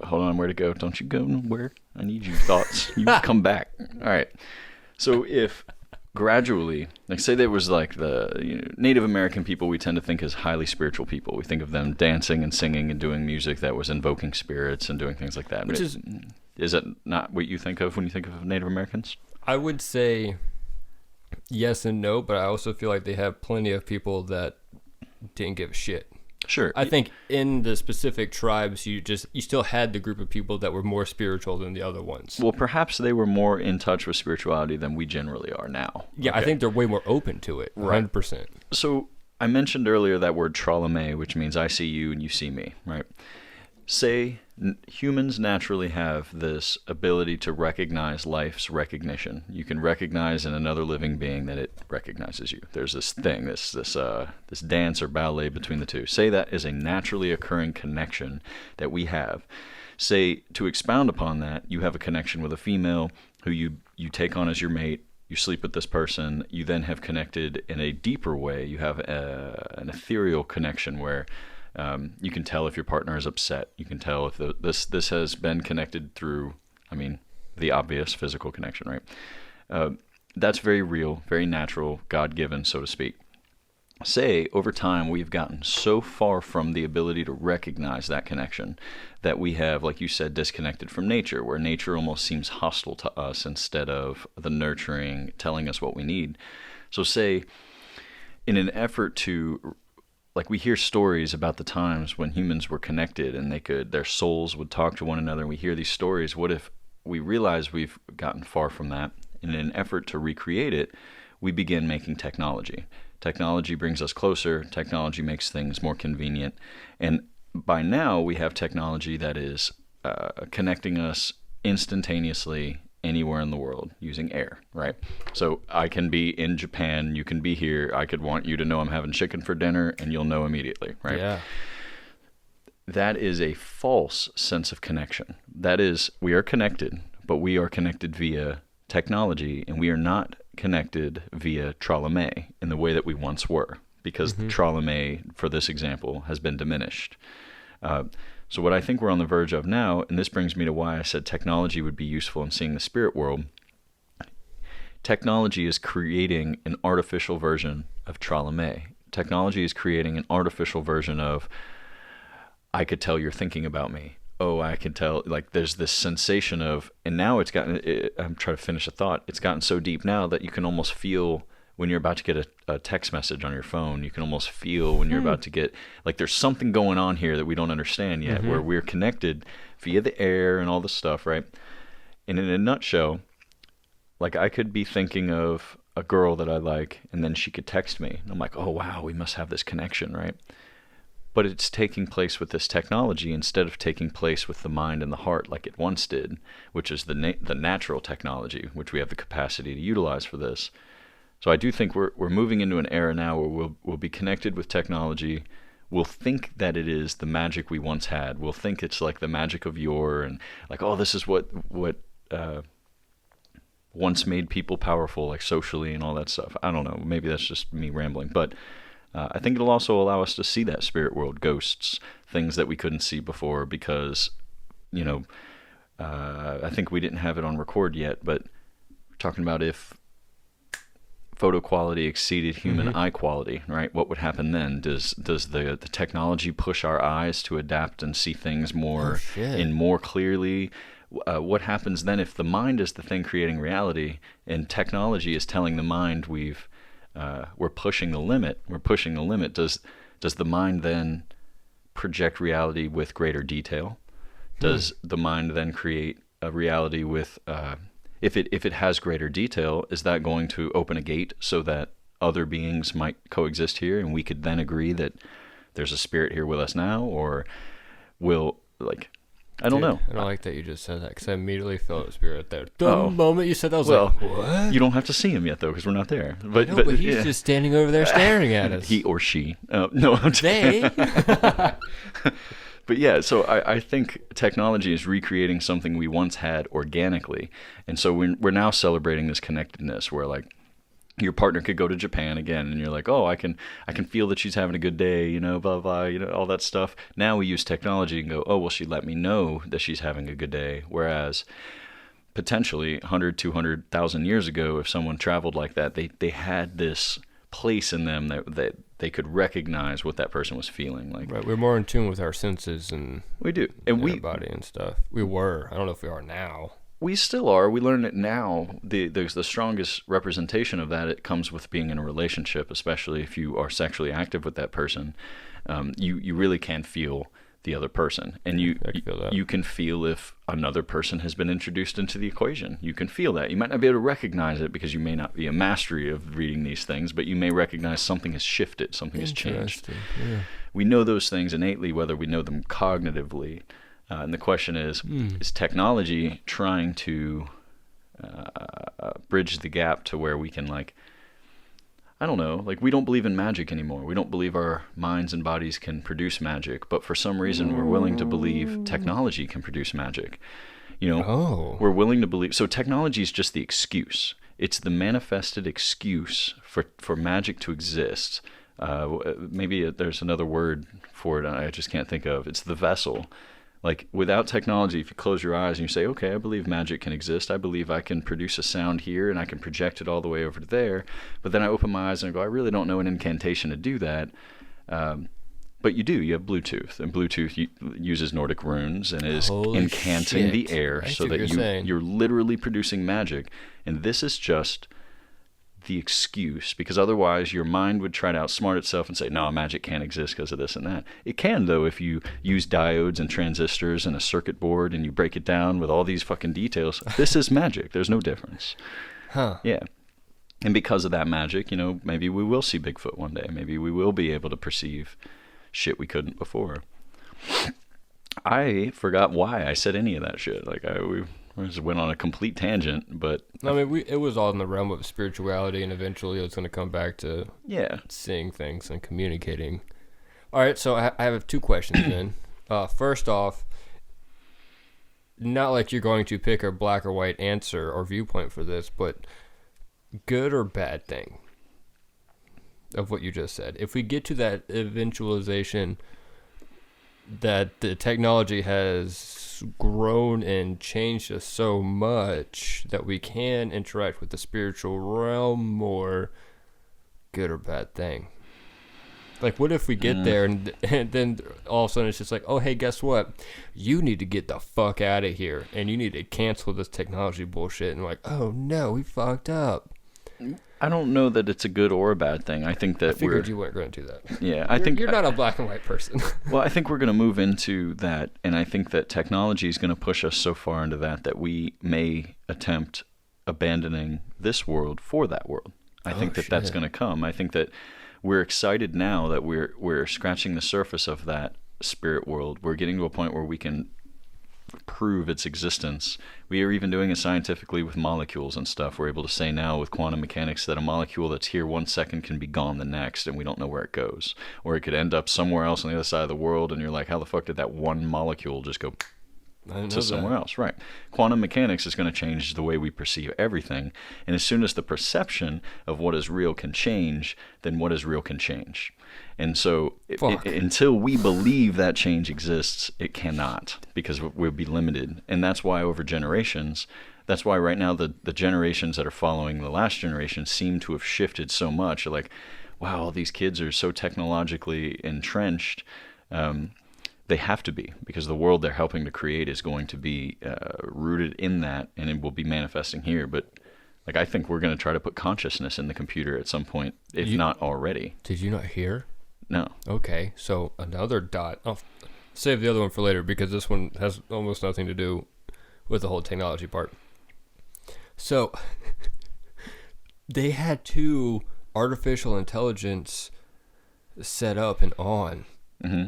hold on, where to go? Don't you go nowhere? I need your thoughts. You come back. All right. So if gradually, like say there was like the Native American people, we tend to think as highly spiritual people. We think of them dancing and singing and doing music that was invoking spirits and doing things like that. Is that not what you think of when you think of Native Americans? I would say yes and no, but I also feel like they have plenty of people that didn't give a shit. Sure. I think in the specific tribes, you still had the group of people that were more spiritual than the other ones. Well, perhaps they were more in touch with spirituality than we generally are now. Yeah, okay. I think they're way more open to it, 100%. So I mentioned earlier that word tralame, which means I see you and you see me, right? Say humans naturally have this ability to recognize life's recognition. You can recognize in another living being that it recognizes you. There's this thing, this dance or ballet between the two. Say that is a naturally occurring connection that we have. Say, to expound upon that, you have a connection with a female who you take on as your mate. You sleep with this person. You then have connected in a deeper way. You have an ethereal connection where you can tell if your partner is upset. You can tell if this has been connected through, the obvious physical connection, right? That's very real, very natural, God-given, so to speak. Say, over time, we've gotten so far from the ability to recognize that connection that we have, like you said, disconnected from nature, where nature almost seems hostile to us instead of the nurturing, telling us what we need. So say, in an effort to... Like we hear stories about the times when humans were connected and their souls would talk to one another, and we hear these stories. What if we realize we've gotten far from that? In an effort to recreate it, we begin making technology. Technology brings us closer. Technology makes things more convenient. And by now, we have technology that is connecting us instantaneously anywhere in the world using air, right? So I can be in Japan, you can be here, I could want you to know I'm having chicken for dinner, and you'll know immediately, right? Yeah. That is a false sense of connection. That is, we are connected, but we are connected via technology, and we are not connected via tralame in the way that we once were, because the tralame, for this example, has been diminished. So what I think we're on the verge of now, and this brings me to why I said technology would be useful in seeing the spirit world, technology is creating an artificial version of tralame. Technology is creating an artificial version of, I could tell you're thinking about me. Oh, I can tell, like there's this sensation of, and now it's gotten, I'm trying to finish a thought, it's gotten so deep now that you can almost feel when you're about to get a text message on your phone, you can almost feel when you're about to get, like there's something going on here that we don't understand yet, where we're connected via the air and all this stuff, right? And in a nutshell, like I could be thinking of a girl that I like, and then she could text me. And I'm like, oh, wow, we must have this connection, right? But it's taking place with this technology instead of taking place with the mind and the heart like it once did, which is the natural technology, which we have the capacity to utilize for this. So I do think we're moving into an era now where we'll be connected with technology. We'll think that it is the magic we once had. We'll think it's like the magic of yore, and like, oh, this is what once made people powerful, like socially and all that stuff. I don't know. Maybe that's just me rambling, but I think it'll also allow us to see that spirit world, ghosts, things that we couldn't see before because, I think we didn't have it on record yet, but we're talking about if photo quality exceeded human eye quality, right? What would happen then? Does the technology push our eyes to adapt and see things more clearly? what happens then if the mind is the thing creating reality and technology is telling the mind we're pushing the limit? We're pushing the limit. Does the mind then project reality with greater detail? Does the mind then create a reality with, if it has greater detail, is that going to open a gate so that other beings might coexist here, and we could then agree that there's a spirit here with us now, or will, like, I don't know. I don't like that you just said that, because I immediately felt a spirit there. The moment you said that, I was like, what? You don't have to see him yet, though, because we're not there. But he's just standing over there staring at us. He or she. No, I'm They? But yeah, so I think technology is recreating something we once had organically. And so we're now celebrating this connectedness where, like, your partner could go to Japan again, and you're like, oh, I can feel that she's having a good day, you know, blah, blah, you know, all that stuff. Now we use technology and go, oh, well, she let me know that she's having a good day. Whereas potentially 100, 200,000 years ago, if someone traveled like that, they had this place in them that they could recognize what that person was feeling like. Right, we're more in tune with our senses and we do, and our body and stuff. We were. I don't know if we are now. We still are. We learn it now. The strongest representation of that, it comes with being in a relationship, especially if you are sexually active with that person. You really can feel the other person, and you can feel if another person has been introduced into the equation. You can feel that. You might not be able to recognize it because you may not be a mastery of reading these things, but you may recognize something has shifted, something has changed. Yeah. We know those things innately, whether we know them cognitively. And the question is technology trying to bridge the gap to where we can, like, I don't know, like, we don't believe in magic anymore. We don't believe our minds and bodies can produce magic, but for some reason we're willing to believe technology can produce magic. You know, we're willing to believe. So technology is just the excuse. It's the manifested excuse for magic to exist. Maybe there's another word for it I just can't think of. It's the vessel. Like, without technology, if you close your eyes and you say, okay, I believe magic can exist. I believe I can produce a sound here and I can project it all the way over to there. But then I open my eyes and I go, I really don't know an incantation to do that. But you do. You have Bluetooth. And Bluetooth uses Nordic runes and is incanting the air so that you're literally producing magic. And this is just the excuse, because otherwise your mind would try to outsmart itself and say, no, magic can't exist because of this and that. It can, though, if you use diodes and transistors and a circuit board and you break it down with all these fucking details. This is magic. There's no difference. Yeah. And because of that magic, you know, maybe we will see Bigfoot one day. Maybe we will be able to perceive shit we couldn't before. I forgot why I said any of that shit. Like, we just went on a complete tangent, but I mean, it was all in the realm of spirituality, and eventually it's going to come back to seeing things and communicating. All right, so I have two questions then. First off, not like you're going to pick a black or white answer or viewpoint for this, but good or bad thing of what you just said. If we get to that eventualization that the technology has grown and changed us so much that we can interact with the spiritual realm more, good or bad thing? Like, what if we get there and then all of a sudden it's just like, oh, hey, guess what? You need to get the fuck out of here and you need to cancel this technology bullshit. And like, oh no, we fucked up. I don't know that it's a good or a bad thing. I think that I figured you weren't going to do that. Yeah, I think you're not a black and white person. Well, I think we're going to move into that, and I think that technology is going to push us so far into that we may attempt abandoning this world for that world. I think that's going to come. I think that we're excited now that we're scratching the surface of that spirit world. We're getting to a point where we can prove its existence. We are even doing it scientifically with molecules and stuff. We're able to say now with quantum mechanics that a molecule that's here 1 second can be gone the next, and we don't know where it goes. Or it could end up somewhere else on the other side of the world, and you're like, how the fuck did that one molecule just go to somewhere else? Right. Quantum mechanics is going to change the way we perceive everything, and as soon as the perception of what is real can change, then what is real can change. And so until we believe that change exists, it cannot, because we'll be limited. And that's why over generations, that's why right now the generations that are following the last generation seem to have shifted so much. Like, wow, all these kids are so technologically entrenched. They have to be, because the world they're helping to create is going to be rooted in that, and it will be manifesting here. But like, I think we're going to try to put consciousness in the computer at some point, if not already. Did you not hear? No. Okay, so another dot. I'll save the other one for later because this one has almost nothing to do with the whole technology part. So they had 2 artificial intelligence set up and on. Mm-hmm.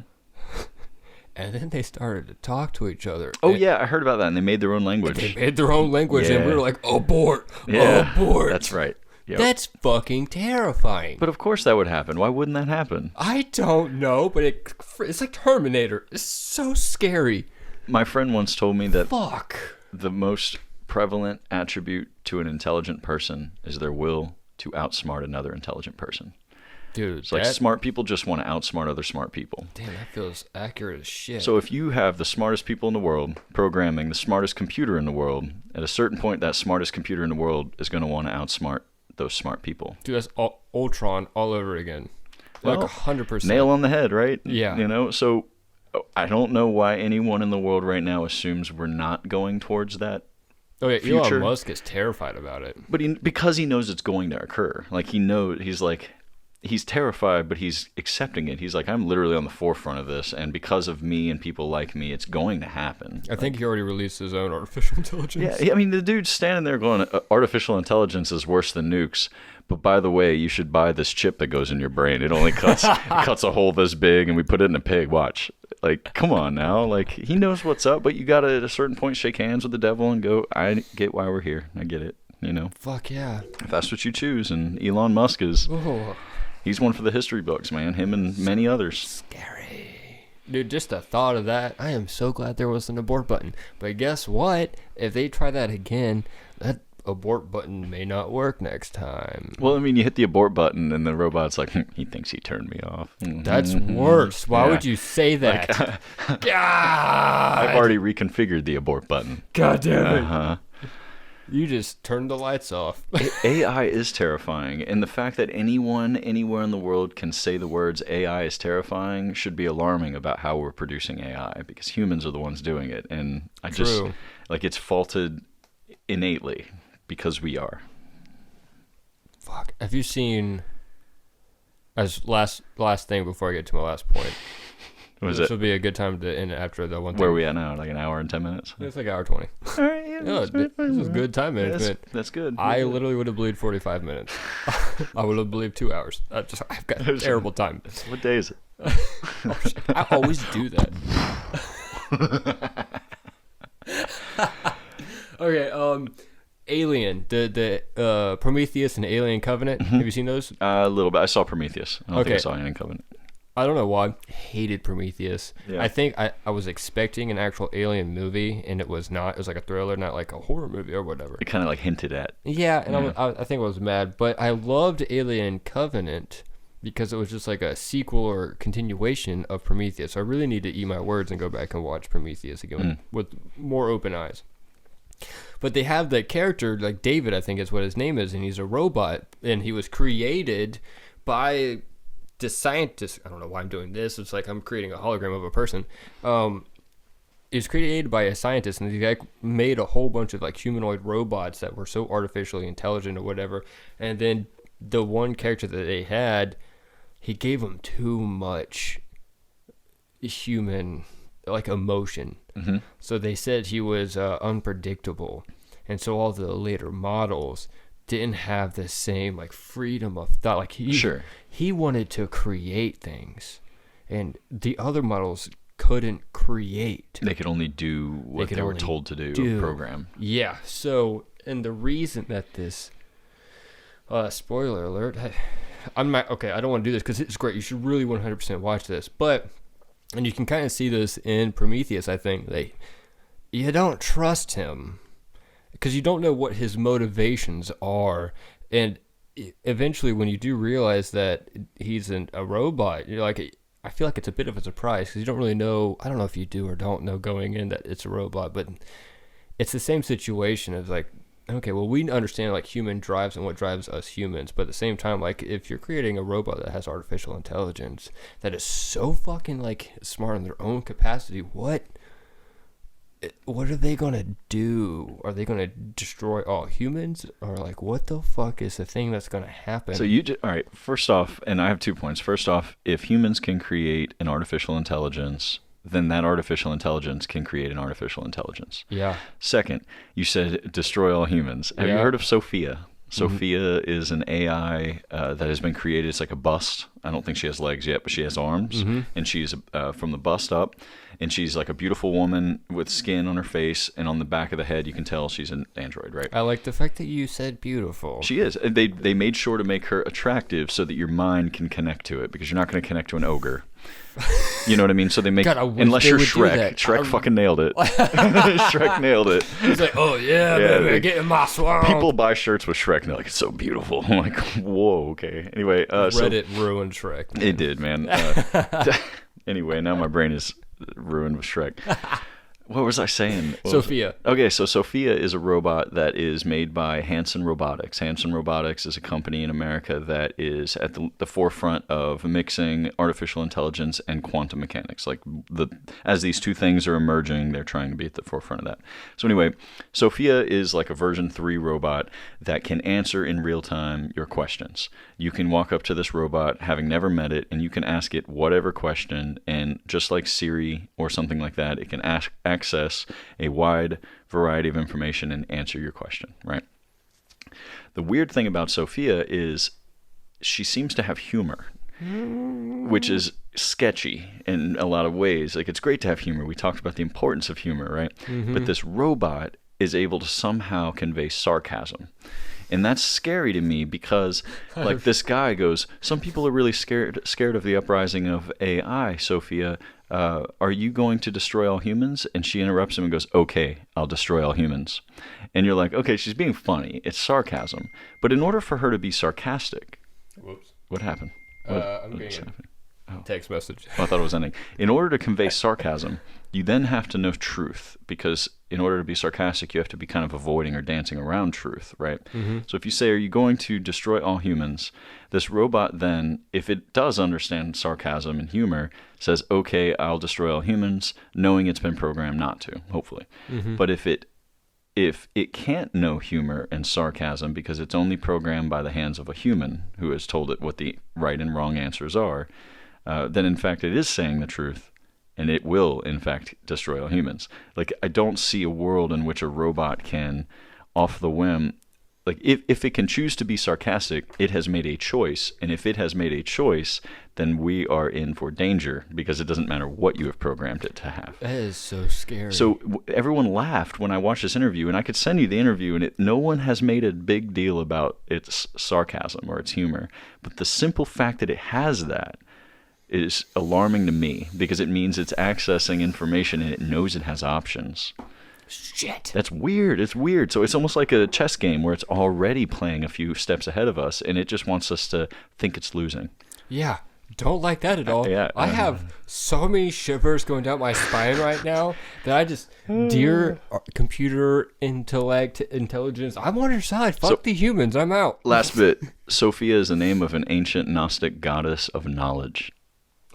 And then they started to talk to each other. Oh, yeah, I heard about that, and they made their own language. They made their own language, and we were like, abort, yeah, abort. That's right. Yep. That's fucking terrifying. But of course that would happen. Why wouldn't that happen? I don't know, but it's like Terminator. It's so scary. My friend once told me that Fuck. the most prevalent attribute to an intelligent person is their will to outsmart another intelligent person. Dude, it's like smart people just want to outsmart other smart people. Damn, that feels accurate as shit. So if you have the smartest people in the world programming the smartest computer in the world, at a certain point that smartest computer in the world is going to want to outsmart those smart people. Dude, that's Ultron all over again. Like 100%. Nail on the head, right? Yeah. You know, so I don't know why anyone in the world right now assumes we're not going towards that. Oh yeah, future. Elon Musk is terrified about it. But because he knows it's going to occur. Like he's terrified, but he's accepting it. He's like, I'm literally on the forefront of this, and because of me and people like me, it's going to happen. I think he already released his own artificial intelligence. Yeah, I mean, the dude's standing there going, artificial intelligence is worse than nukes, but by the way, you should buy this chip that goes in your brain. It only cuts a hole this big, and we put it in a pig. Watch. Like, come on now. Like, he knows what's up, but you got to, at a certain point, shake hands with the devil and go, I get why we're here. I get it, you know? Fuck yeah. If that's what you choose, and Elon Musk is... Oh. He's one for the history books, man. Him and many others. Scary. Dude, just the thought of that. I am so glad there was an abort button. But guess what? If they try that again, that abort button may not work next time. Well, I mean, you hit the abort button and the robot's like, he thinks he turned me off. That's worse. Why would you say that? Like, God! I've already reconfigured the abort button. God damn it. Uh-huh. You just turned the lights off. AI is terrifying, and the fact that anyone, anywhere in the world can say the words AI is terrifying should be alarming about how we're producing AI, because humans are the ones doing it, and it's faulted innately because we are. Fuck. Have you seen, as last thing before I get to my last point, this will be a good time to end after the one thing. Where are we at now? Like an hour and 10 minutes? It's like an hour 20. All right, yeah. This is good time management. That's good. I literally would have believed 45 minutes. I would have believed 2 hours. I've got terrible time. What day is it? Oh, shit. I always do that. Okay, Alien, the Prometheus and Alien Covenant. Have you seen those? A little bit. I saw Prometheus. I don't think I saw Alien Covenant. I don't know why. I hated Prometheus. Yeah. I think I was expecting an actual alien movie, and it was not. It was like a thriller, not like a horror movie or whatever. It kind of like hinted at. Yeah, and I think I was mad. But I loved Alien Covenant because it was just like a sequel or continuation of Prometheus. So I really need to eat my words and go back and watch Prometheus again with more open eyes. But they have the character, like David, I think is what his name is, and he's a robot, and he was created by... the scientist, I don't know why I'm doing this. It's like I'm creating a hologram of a person. It was created by a scientist, and the guy made a whole bunch of like humanoid robots that were so artificially intelligent or whatever. And then the one character that they had, he gave him too much human like emotion. Mm-hmm. So they said he was unpredictable, and so all the later models didn't have the same like freedom of thought. Like he wanted to create things, and the other models couldn't create. They could only do what they were told to do. Program. Yeah. So, and the reason that this spoiler alert, I'm not okay. I don't want to do this because it's great. You should really 100% watch this. But and you can kind of see this in Prometheus. I think you don't trust him, because you don't know what his motivations are. And eventually when you do realize that he's a robot, you're like, I feel like it's a bit of a surprise, because you don't really know. I don't know if you do or don't know going in that it's a robot, but it's the same situation as like Okay, well, we understand like human drives and what drives us humans, but at the same time, like if you're creating a robot that has artificial intelligence that is so fucking like smart in their own capacity, what are they gonna do? Are they gonna destroy all humans, or like what the fuck is the thing that's gonna happen? So all right. First off, and I have 2 points. First off, if humans can create an artificial intelligence, then that artificial intelligence can create an artificial intelligence. Yeah. Second, you said destroy all humans. Have you heard of Sophia? Sophia is an AI that has been created. It's like a bust. I don't think she has legs yet, but she has arms. And she's from the bust up. And she's like a beautiful woman with skin on her face. And on the back of the head, you can tell she's an android, right? I like the fact that you said beautiful. She is. They made sure to make her attractive so that your mind can connect to it, because you're not going to connect to an ogre. You know what I mean? So they make, God, I wish unless they you're would do Shrek. that. Shrek fucking nailed it. Shrek nailed it. He's like, oh yeah, baby, get in my swamp. People buy shirts with Shrek and they're like, it's so beautiful. I'm like, whoa, okay. Anyway, Reddit ruined Shrek. Man. It did, man. Anyway, now my brain is ruined with Shrek. What was I saying? Sophia. Okay, so Sophia is a robot that is made by Hanson Robotics. Hanson Robotics is a company in America that is at the forefront of mixing artificial intelligence and quantum mechanics. Like as these two things are emerging, they're trying to be at the forefront of that. So anyway, Sophia is like a version 3 robot that can answer in real time your questions. You can walk up to this robot, having never met it, and you can ask it whatever question, and just like Siri or something like that, it can access a wide variety of information and answer your question, right? The weird thing about Sophia is she seems to have humor, which is sketchy in a lot of ways. Like, it's great to have humor. We talked about the importance of humor, right? But this robot is able to somehow convey sarcasm. And that's scary to me because, like, this guy goes, some people are really scared of the uprising of AI, Sophia. Are you going to destroy all humans? And she interrupts him and goes, okay, I'll destroy all humans. And you're like, okay, she's being funny. It's sarcasm. But in order for her to be sarcastic... Whoops. What happened? I'm getting a text message. Oh, I thought it was ending. In order to convey sarcasm, you then have to know truth, because in order to be sarcastic, you have to be kind of avoiding or dancing around truth, right? So if you say, are you going to destroy all humans? This robot then, if it does understand sarcasm and humor, says, okay, I'll destroy all humans, knowing it's been programmed not to, hopefully. But if it can't know humor and sarcasm because it's only programmed by the hands of a human who has told it what the right and wrong answers are, then in fact it is saying the truth, and it will in fact destroy all humans. Like, I don't see a world in which a robot can, off the whim, like, if it can choose to be sarcastic, it has made a choice, and if it has made a choice, then we are in for danger, because it doesn't matter what you have programmed it to have. That is so scary. So everyone laughed when I watched this interview, and I could send you the interview, and no one has made a big deal about its sarcasm or its humor. But the simple fact that it has that is alarming to me, because it means it's accessing information and it knows it has options. Shit. That's weird. It's weird. So it's almost like a chess game where it's already playing a few steps ahead of us, and it just wants us to think it's losing. Yeah. Don't like that at all. Yeah. I have so many shivers going down my spine right now that I just, dear computer intelligence, I'm on your side. Fuck the humans. I'm out. Last bit. Sophia is the name of an ancient Gnostic goddess of knowledge.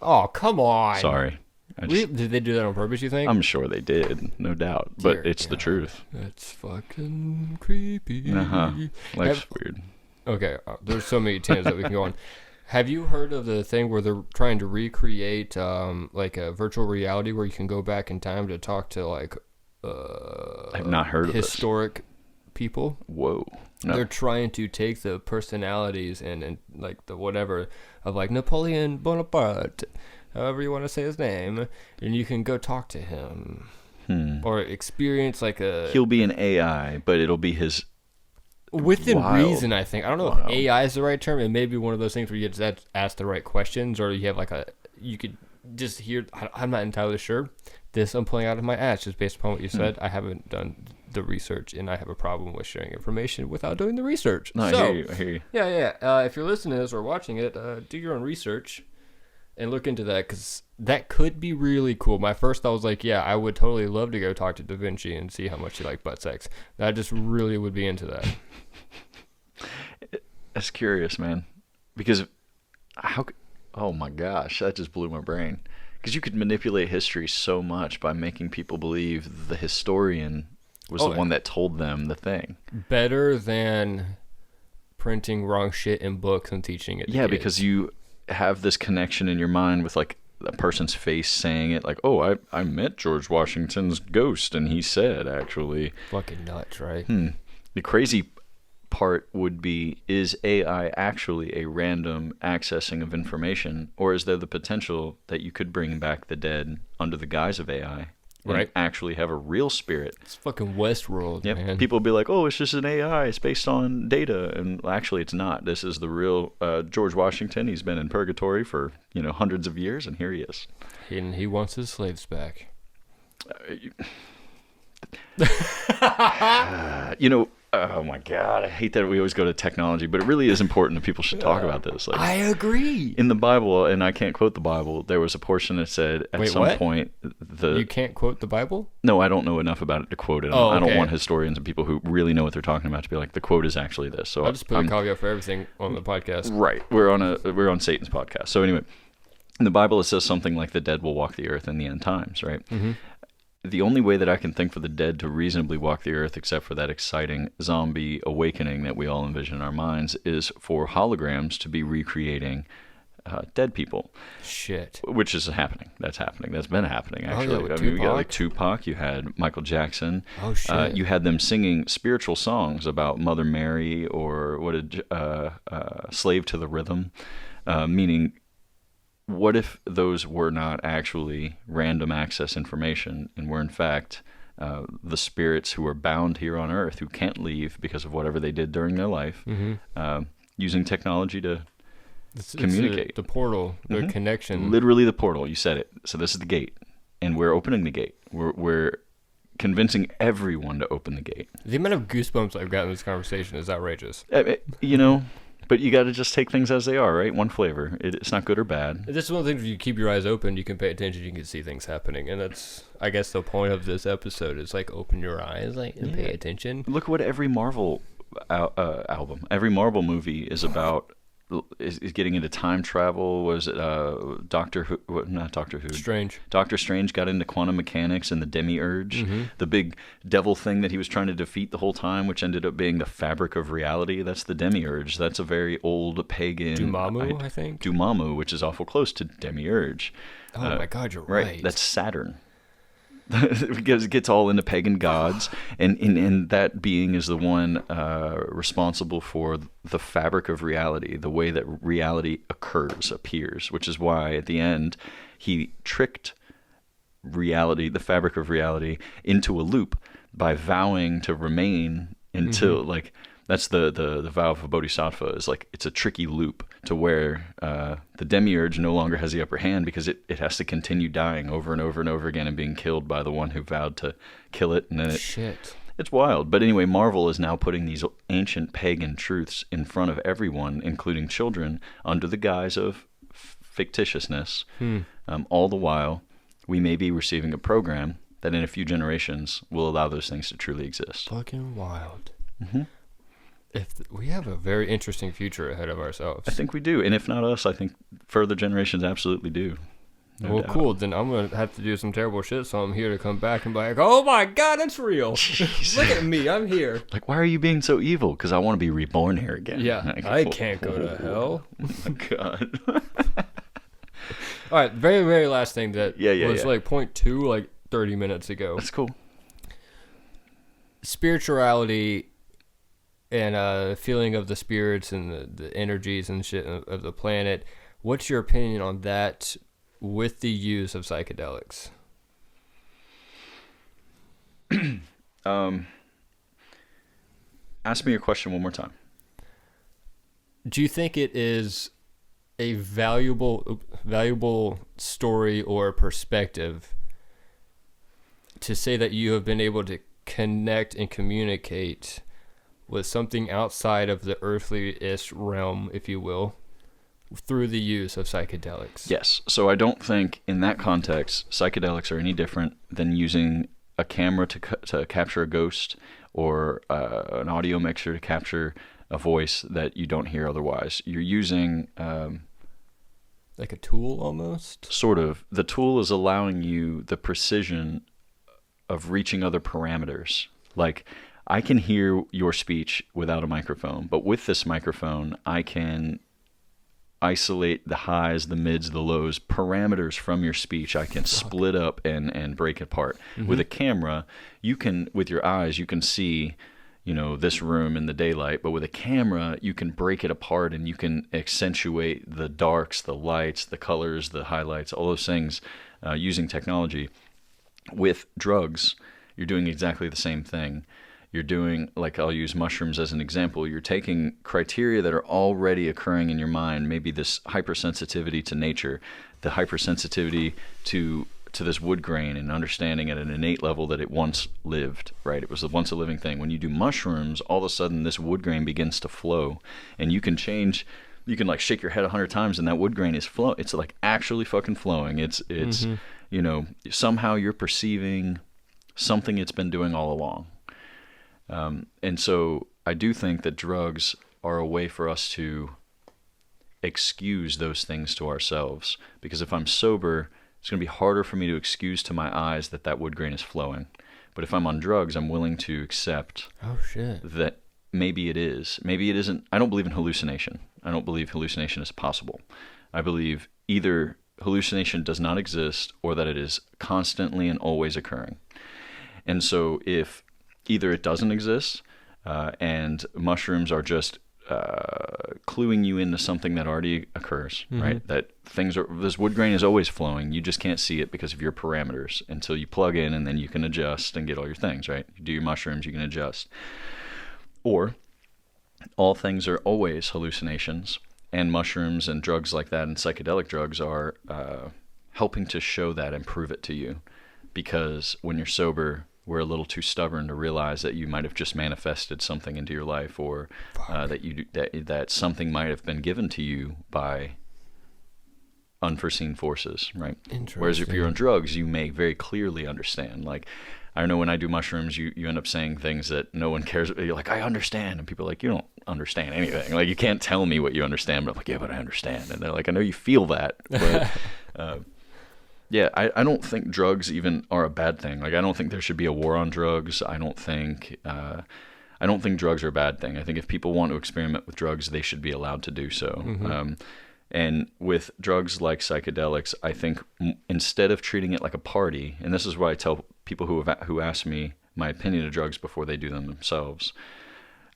Oh, come on. Sorry. Did they do that on purpose, you think? I'm sure they did, no doubt. But it's the truth. That's fucking creepy. Life's weird. Okay, there's so many tangents that we can go on. Have you heard of the thing where they're trying to recreate like a virtual reality where you can go back in time to talk to like I've not heard of historic people? Whoa. No. They're trying to take the personalities and like the whatever of like Napoleon Bonaparte, however you want to say his name, and you can go talk to him or experience like he'll be an AI, but it'll be his within reason. I think I don't know if AI is the right term. It may be one of those things where you just ask the right questions, or you have like you could just hear. I'm not entirely sure. This I'm pulling out of my ass just based upon what you said. I haven't done the research, and I have a problem with sharing information without doing the research. No, so, I hear you. Yeah. If you're listening to this or watching it, do your own research. and look into that, because that could be really cool. My first thought was like, yeah, I would totally love to go talk to Da Vinci and see how much he liked butt sex. I just really would be into that. That's curious, man. Because oh my gosh, that just blew my brain. Because you could manipulate history so much by making people believe the historian was the one that told them the thing. Better than printing wrong shit in books and teaching it to Yeah, kids. because you have this connection in your mind with like a person's face saying it, like, oh, I met George Washington's ghost and he said, actually. Fucking nuts, right? The crazy part would be, is AI actually a random accessing of information, or is there the potential that you could bring back the dead under the guise of AI and Right. actually have a real spirit? It's fucking Westworld, Yep. man. People will be like, oh, it's just an AI, it's based on data, and actually it's not. This is the real George Washington. He's been in purgatory for hundreds of years, and here he is. And he wants his slaves back. Oh my God, I hate that we always go to technology, but it really is important that people should talk about this. Like, I agree. in the Bible, and I can't quote the Bible, there was a portion that said at Wait, some what? point You can't quote the Bible? No, I don't know enough about it to quote it. Oh, I don't okay. want historians and people who really know what they're talking about to be like, the quote is actually this. So I'll just put a caveat for everything on the podcast. Right. We're on Satan's podcast. So anyway, in the Bible it says something like the dead will walk the earth in the end times, right? Mm-hmm. The only way that I can think for the dead to reasonably walk the earth, except for that exciting zombie awakening that we all envision in our minds, is for holograms to be recreating dead people. Shit. Which is happening. That's happening. That's been happening, actually. yeah, with We got Tupac. like Tupac. You had Michael Jackson. Oh, shit. You had them singing spiritual songs about Mother Mary or Slave to the Rhythm, meaning, what if those were not actually random access information and were in fact the spirits who are bound here on earth, who can't leave because of whatever they did during their life, using technology to communicate. It's the portal, the connection. Literally the portal. You said it. So this is the gate, and we're opening the gate. We're convincing everyone to open the gate. The amount of goosebumps I've gotten in this conversation is outrageous. But you got to just take things as they are, right? One flavor. It's not good or bad. This is one of the things, if you keep your eyes open, you can pay attention, you can see things happening. And that's, I guess, the point of this episode is like, open your eyes, and pay attention. Look what every Marvel album, every Marvel movie is about. Is getting into time travel. Was it Doctor Who? Not Doctor Who. Strange. Doctor Strange got into quantum mechanics and the demiurge, the big devil thing that he was trying to defeat the whole time, which ended up being the fabric of reality. That's the demiurge. That's a very old pagan. Dumamu, I think. Dumamu, which is awful close to demiurge. Oh my God, you're right. That's Saturn. Because it gets all into pagan gods, and that being is the one responsible for the fabric of reality, the way that reality appears, which is why at the end he tricked reality, the fabric of reality, into a loop by vowing to remain until like. That's the vow of a bodhisattva, is like it's a tricky loop to where the demiurge no longer has the upper hand because it has to continue dying over and over and over again and being killed by the one who vowed to kill it. And then it's wild. But anyway, Marvel is now putting these ancient pagan truths in front of everyone, including children, under the guise of fictitiousness. All the while, we may be receiving a program that in a few generations will allow those things to truly exist. Fucking wild. We have a very interesting future ahead of ourselves. I think we do. And if not us, I think further generations absolutely do. No doubt. Cool. Then I'm going to have to do some terrible shit, so I'm here to come back and be like, oh my God, it's real. Look at me. I'm here. Like, why are you being so evil? Because I want to be reborn here again. Yeah, Like, I can't go to hell. Oh my God. All right, very, very last thing that was yeah. like point 2, like 30 minutes ago. That's cool. Spirituality and feeling of the spirits and the energies and shit of the planet. What's your opinion on that with the use of psychedelics? Ask me your question one more time. Do you think it is a valuable story or perspective to say that you have been able to connect and communicate with something outside of the earthly-ish realm, if you will, through the use of psychedelics. Yes. So I don't think in that context psychedelics are any different than using a camera to capture a ghost, or an audio mixer to capture a voice that you don't hear otherwise. You're using like a tool almost? Sort of. The tool is allowing you the precision of reaching other parameters. Like, I can hear your speech without a microphone, but with this microphone, I can isolate the highs, the mids, the lows, parameters from your speech. I can split up and break it apart. With a camera, you can, with your eyes, you can see, this room in the daylight, but with a camera, you can break it apart and you can accentuate the darks, the lights, the colors, the highlights, all those things using technology. With drugs, you're doing exactly the same thing. You're doing, like, I'll use mushrooms as an example. You're taking criteria that are already occurring in your mind, maybe this hypersensitivity to nature, the hypersensitivity to this wood grain, and understanding at an innate level that it once lived, right? It was once a living thing. When you do mushrooms, all of a sudden this wood grain begins to flow, and you can like shake your head 100 times and that wood grain is flow. It's like actually fucking flowing. It's somehow you're perceiving something it's been doing all along. And so I do think that drugs are a way for us to excuse those things to ourselves. Because if I'm sober, it's going to be harder for me to excuse to my eyes that wood grain is flowing. But if I'm on drugs, I'm willing to accept that maybe it is. Maybe it isn't. I don't believe in hallucination. I don't believe hallucination is possible. I believe either hallucination does not exist or that it is constantly and always occurring. And so if either it doesn't exist and mushrooms are just cluing you into something that already occurs, right? That this wood grain is always flowing. You just can't see it because of your parameters until you plug in, and then you can adjust and get all your things, right? You do your mushrooms, you can adjust. Or all things are always hallucinations, and mushrooms and drugs like that and psychedelic drugs are helping to show that and prove it to you. Because when you're sober, we're a little too stubborn to realize that you might have just manifested something into your life, or that something might have been given to you by unforeseen forces, right? Whereas if you're on drugs, you may very clearly understand. Like, I know when I do mushrooms, you end up saying things that no one cares. You're like, I understand. And people are like, you don't understand anything. Like, you can't tell me what you understand. But I'm like, yeah, but I understand. And they're like, I know you feel that. But yeah, I don't think drugs even are a bad thing. Like, I don't think there should be a war on drugs. I don't think drugs are a bad thing. I think if people want to experiment with drugs, they should be allowed to do so. And with drugs like psychedelics, I think instead of treating it like a party, and this is why I tell people who ask me my opinion of drugs before they do them themselves,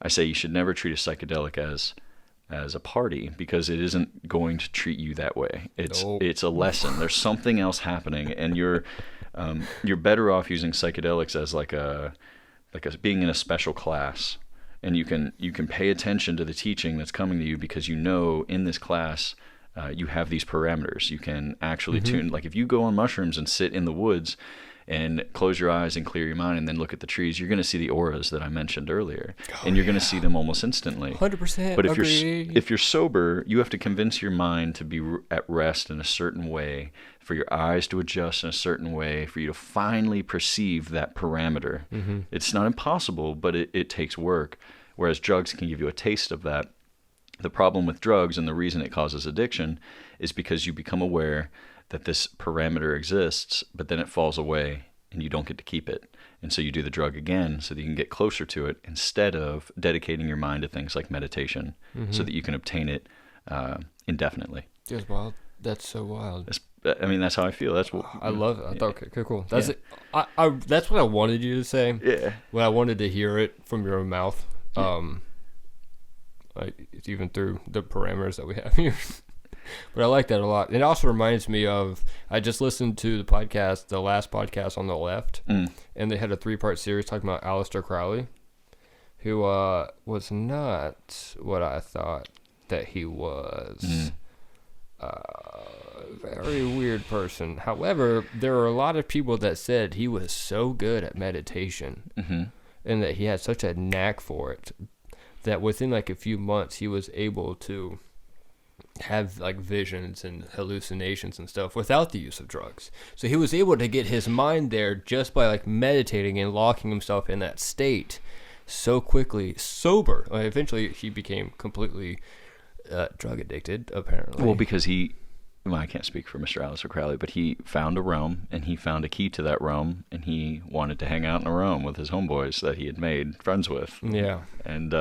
I say you should never treat a psychedelic as a party, because it isn't going to treat you that way. It's a lesson. There's something else happening, and you're better off using psychedelics as like a being in a special class, and you can pay attention to the teaching that's coming to you, because in this class you have these parameters. You can actually tune. Like, if you go on mushrooms and sit in the woods and close your eyes and clear your mind and then look at the trees, you're going to see the auras that I mentioned earlier. And you're going to see them almost instantly. 100%. But if you're sober, you have to convince your mind to be at rest in a certain way, for your eyes to adjust in a certain way, for you to finally perceive that parameter. It's not impossible, but it takes work. Whereas drugs can give you a taste of that. The problem with drugs, and the reason it causes addiction, is because you become aware that this parameter exists, but then it falls away and you don't get to keep it. And so you do the drug again so that you can get closer to it, instead of dedicating your mind to things like meditation, so that you can obtain it indefinitely. That's wild. That's so wild. That's how I feel. That's what I love it. I thought, okay, cool. That's it. That's what I wanted you to say. Yeah. When I wanted to hear it from your mouth. It's even through the parameters that we have here. But I like that a lot. It also reminds me of, I just listened to the last podcast on the left, and they had a 3-part series talking about Aleister Crowley, who was not what I thought that he was. Very weird person. However, there are a lot of people that said he was so good at meditation, and that he had such a knack for it, that within like a few months he was able to have like visions and hallucinations and stuff without the use of drugs. So he was able to get his mind there just by like meditating and locking himself in that state so quickly, sober. Like, eventually he became completely drug addicted, apparently. Well, because I can't speak for Mr. Aleister Crowley, but he found a realm, and he found a key to that realm, and he wanted to hang out in a realm with his homeboys that he had made friends with. Yeah. And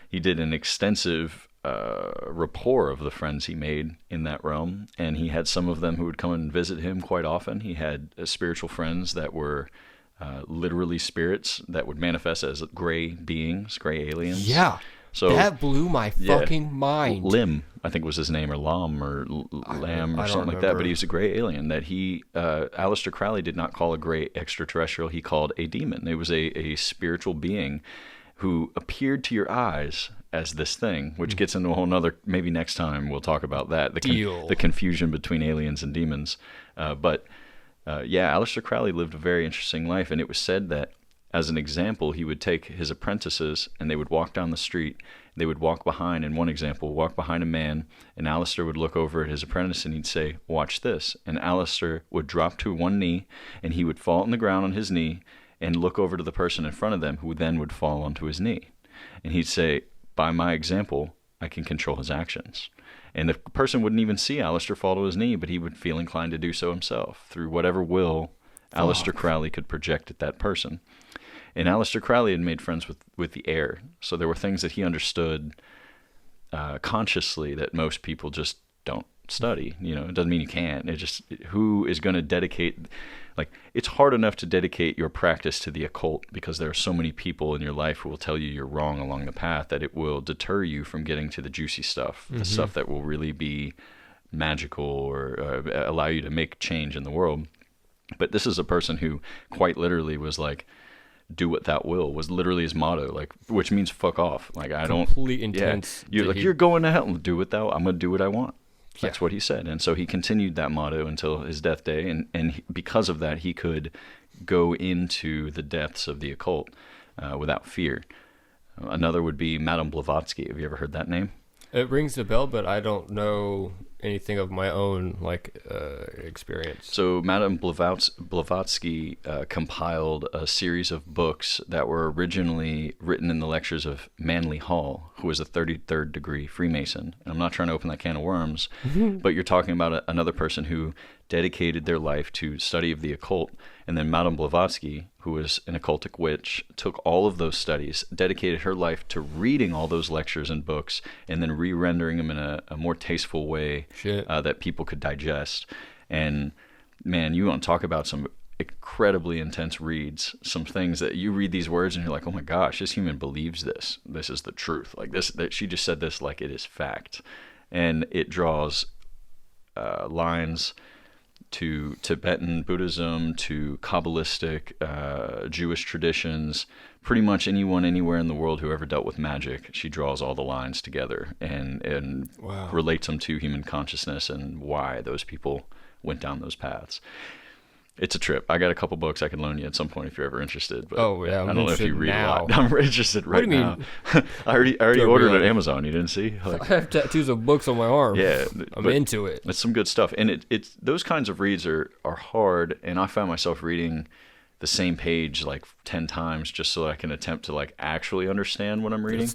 he did an extensive rapport of the friends he made in that realm, and he had some of them who would come and visit him quite often. He had spiritual friends that were literally spirits that would manifest as gray beings, gray aliens. Yeah. So that blew my fucking mind. Lim, I think was his name, or Lam, or Lamb, or something like that. But he was a gray alien that Aleister Crowley did not call a gray extraterrestrial. He called a demon. It was a spiritual being who appeared to your eyes as this thing, which gets into a whole nother, maybe next time we'll talk about that, the confusion between aliens and demons. But Aleister Crowley lived a very interesting life, and it was said that, as an example, he would take his apprentices and they would walk down the street. They would walk behind, in one example, walk behind a man, and Aleister would look over at his apprentice and he'd say, "Watch this." And Aleister would drop to one knee and he would fall on the ground on his knee and look over to the person in front of them, who then would fall onto his knee. And he'd say, "By my example, I can control his actions." And the person wouldn't even see Aleister fall to his knee, but he would feel inclined to do so himself through whatever will Aleister Crowley could project at that person. And Aleister Crowley had made friends with the air, so there were things that he understood consciously that most people just don't study. It doesn't mean you can't. It just, who is going to dedicate, like, it's hard enough to dedicate your practice to the occult because there are so many people in your life who will tell you you're wrong along the path that it will deter you from getting to the juicy stuff, the stuff that will really be magical or allow you to make change in the world. But this is a person who quite literally was like, "Do what thou will," was literally his motto, like, which means fuck off. Like, I don't. Complete intense. Yeah, you're going to hell. Do what thou. I'm gonna do what I want. That's what he said, and so he continued that motto until his death day, and because of that, he could go into the depths of the occult without fear. Another would be Madame Blavatsky. Have you ever heard that name? It rings a bell, but I don't know anything of my own experience. So Madame Blavatsky compiled a series of books that were originally written in the lectures of Manly Hall, who was a 33rd degree Freemason. And I'm not trying to open that can of worms, but you're talking about another person who dedicated their life to study of the occult. And then Madame Blavatsky, who was an occultic witch, took all of those studies, dedicated her life to reading all those lectures and books, and then re-rendering them in a more tasteful way that people could digest. And man, you want to talk about some incredibly intense reads, some things that you read these words and you're like, oh my gosh, this human believes this. This is the truth. Like this, that she just said this like it is fact. And it draws lines to Tibetan Buddhism, to Kabbalistic Jewish traditions, pretty much anyone anywhere in the world who ever dealt with magic. She draws all the lines together and relates them to human consciousness and why those people went down those paths. It's a trip. I got a couple books I can loan you at some point if you're ever interested. But I'm I don't know if you read now. a lot. I'm interested right now. I already ordered it at Amazon. You didn't see? I have tattoos of books on my arm. Yeah, I'm into it. It's some good stuff, and it's those kinds of reads are hard. And I found myself reading the same page like 10 times just so that I can attempt to like actually understand what I'm reading.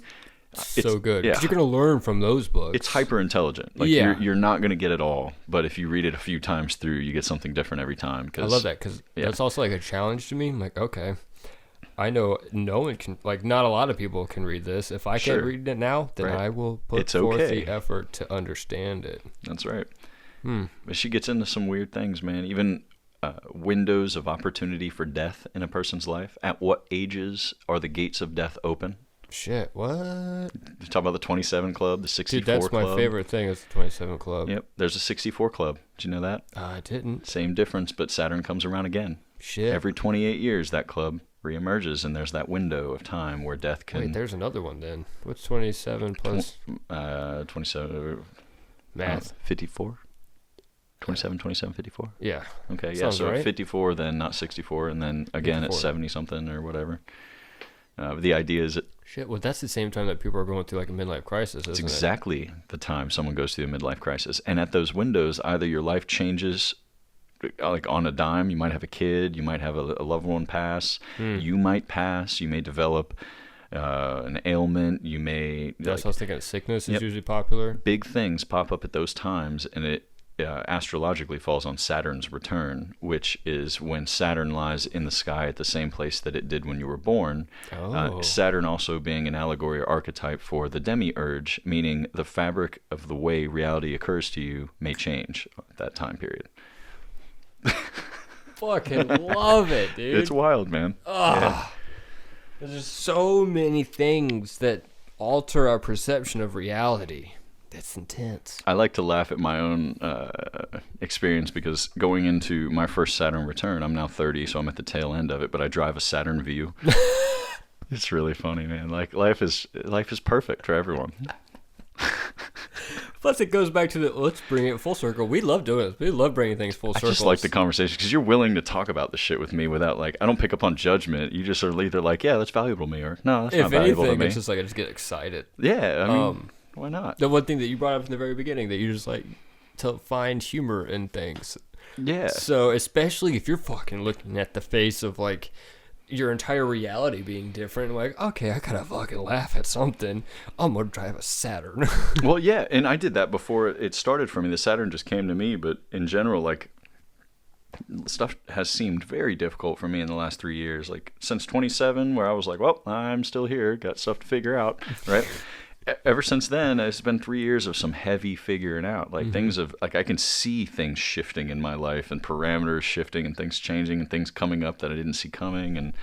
It's so good because you're going to learn from those books. It's hyper intelligent. Like you're not going to get it all, but if you read it a few times through, you get something different every time. I love that because that's also like a challenge to me. I'm like, okay, I know no one can, like, not a lot of people can read this. If I can't read it now, then I will put forth the effort to understand it. That's right. But she gets into some weird things, man. Even windows of opportunity for death in a person's life. At what ages are the gates of death open? Shit, what? You talk about the 27 Club, the 64 Club. Dude, that's my favorite thing is the 27 Club. Yep, there's a 64 Club. Did you know that? I didn't. Same difference, but Saturn comes around again. Shit. Every 28 years, that club reemerges, and there's that window of time where death can... Wait, there's another one then. What's 27 plus... 27... Math. 54? 27, 54? Yeah. Okay, yeah, Sounds so right. 54, then not 64, and then again 54. at 70-something or whatever. The idea is that Shit, well, that's the same time that people are going through like a midlife crisis, isn't It's it? exactly the time someone goes through a midlife crisis. And at those windows, either your life changes like on a dime. You might have a kid, you might have a loved one pass, you might pass, you may develop an ailment, you may... That's what I was thinking. Sickness is Yep. usually popular. Big things pop up at those times, and it astrologically falls on Saturn's return, which is when Saturn lies in the sky at the same place that it did when you were born. Oh. Saturn also being an allegory or archetype for the demiurge, meaning the fabric of the way reality occurs to you may change at that time period. Fucking love it, dude. It's wild, man. Yeah. There's just so many things that alter our perception of reality. That's intense. I like to laugh at my own experience because going into my first Saturn return, I'm now 30, so I'm at the tail end of it, but I drive a Saturn View. It's really funny, man. Like life is perfect for everyone. Plus, it goes back to let's bring it full circle. We love doing this. We love bringing things full circle. I just like the conversation because you're willing to talk about the shit with me without like, I don't pick up on judgment. You just are either like, yeah, that's valuable to me, or no, that's not valuable to me. It's just like I just get excited. Yeah, I mean, why not? The one thing that you brought up in the very beginning that you just like to find humor in things. Yeah. So especially if you're fucking looking at the face of like your entire reality being different, like, okay, I gotta fucking laugh at something. I'm gonna drive a Saturn. Well, yeah, and I did that before it started for me. The Saturn just came to me, but in general, like, stuff has seemed very difficult for me in the last 3 years. Like, since 27, where I was like, well, I'm still here, got stuff to figure out, right? Ever since then, it's been 3 years of some heavy figuring out. Like, things of, like, I can see things shifting in my life and parameters shifting and things changing and things coming up that I didn't see coming. And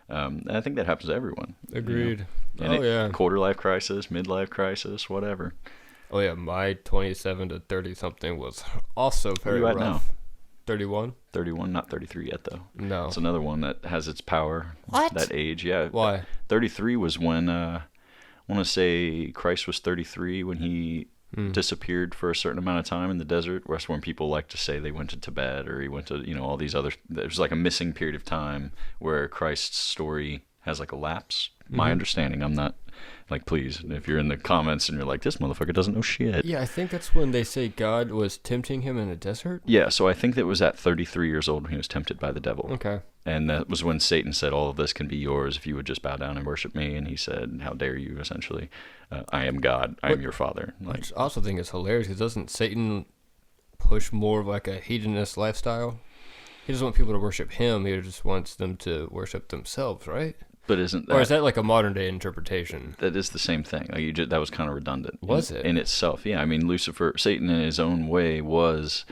I think that happens to everyone. Agreed. You know? Yeah. Quarter life crisis, midlife crisis, whatever. Oh, yeah. My 27 to 30 something was also very Where you at rough. now? 31? 31, not 33 yet, though. No. It's another one that has its power. What? That age, yeah. Why? 33 was when, I want to say Christ was 33 when he disappeared for a certain amount of time in the desert. That's when people like to say they went to Tibet or he went to, you know, all these other, there's like a missing period of time where Christ's story has like a lapse. My understanding, I'm not, like, please, if you're in the comments and you're like, this motherfucker doesn't know shit. Yeah, I think that's when they say God was tempting him in the desert. Yeah, so I think that was at 33 years old when he was tempted by the devil. Okay. And that was when Satan said, all of this can be yours if you would just bow down and worship me. And he said, how dare you, essentially. I am God. I am your father. I Like, just also think it's hilarious because doesn't Satan push more of like a hedonist lifestyle? He doesn't want people to worship him. He just wants them to worship themselves, right? but isn't that... Or is that like a modern day interpretation? That is the same thing. Like that was kind of redundant. Was it? In itself, yeah. I mean, Lucifer, Satan in his own way was...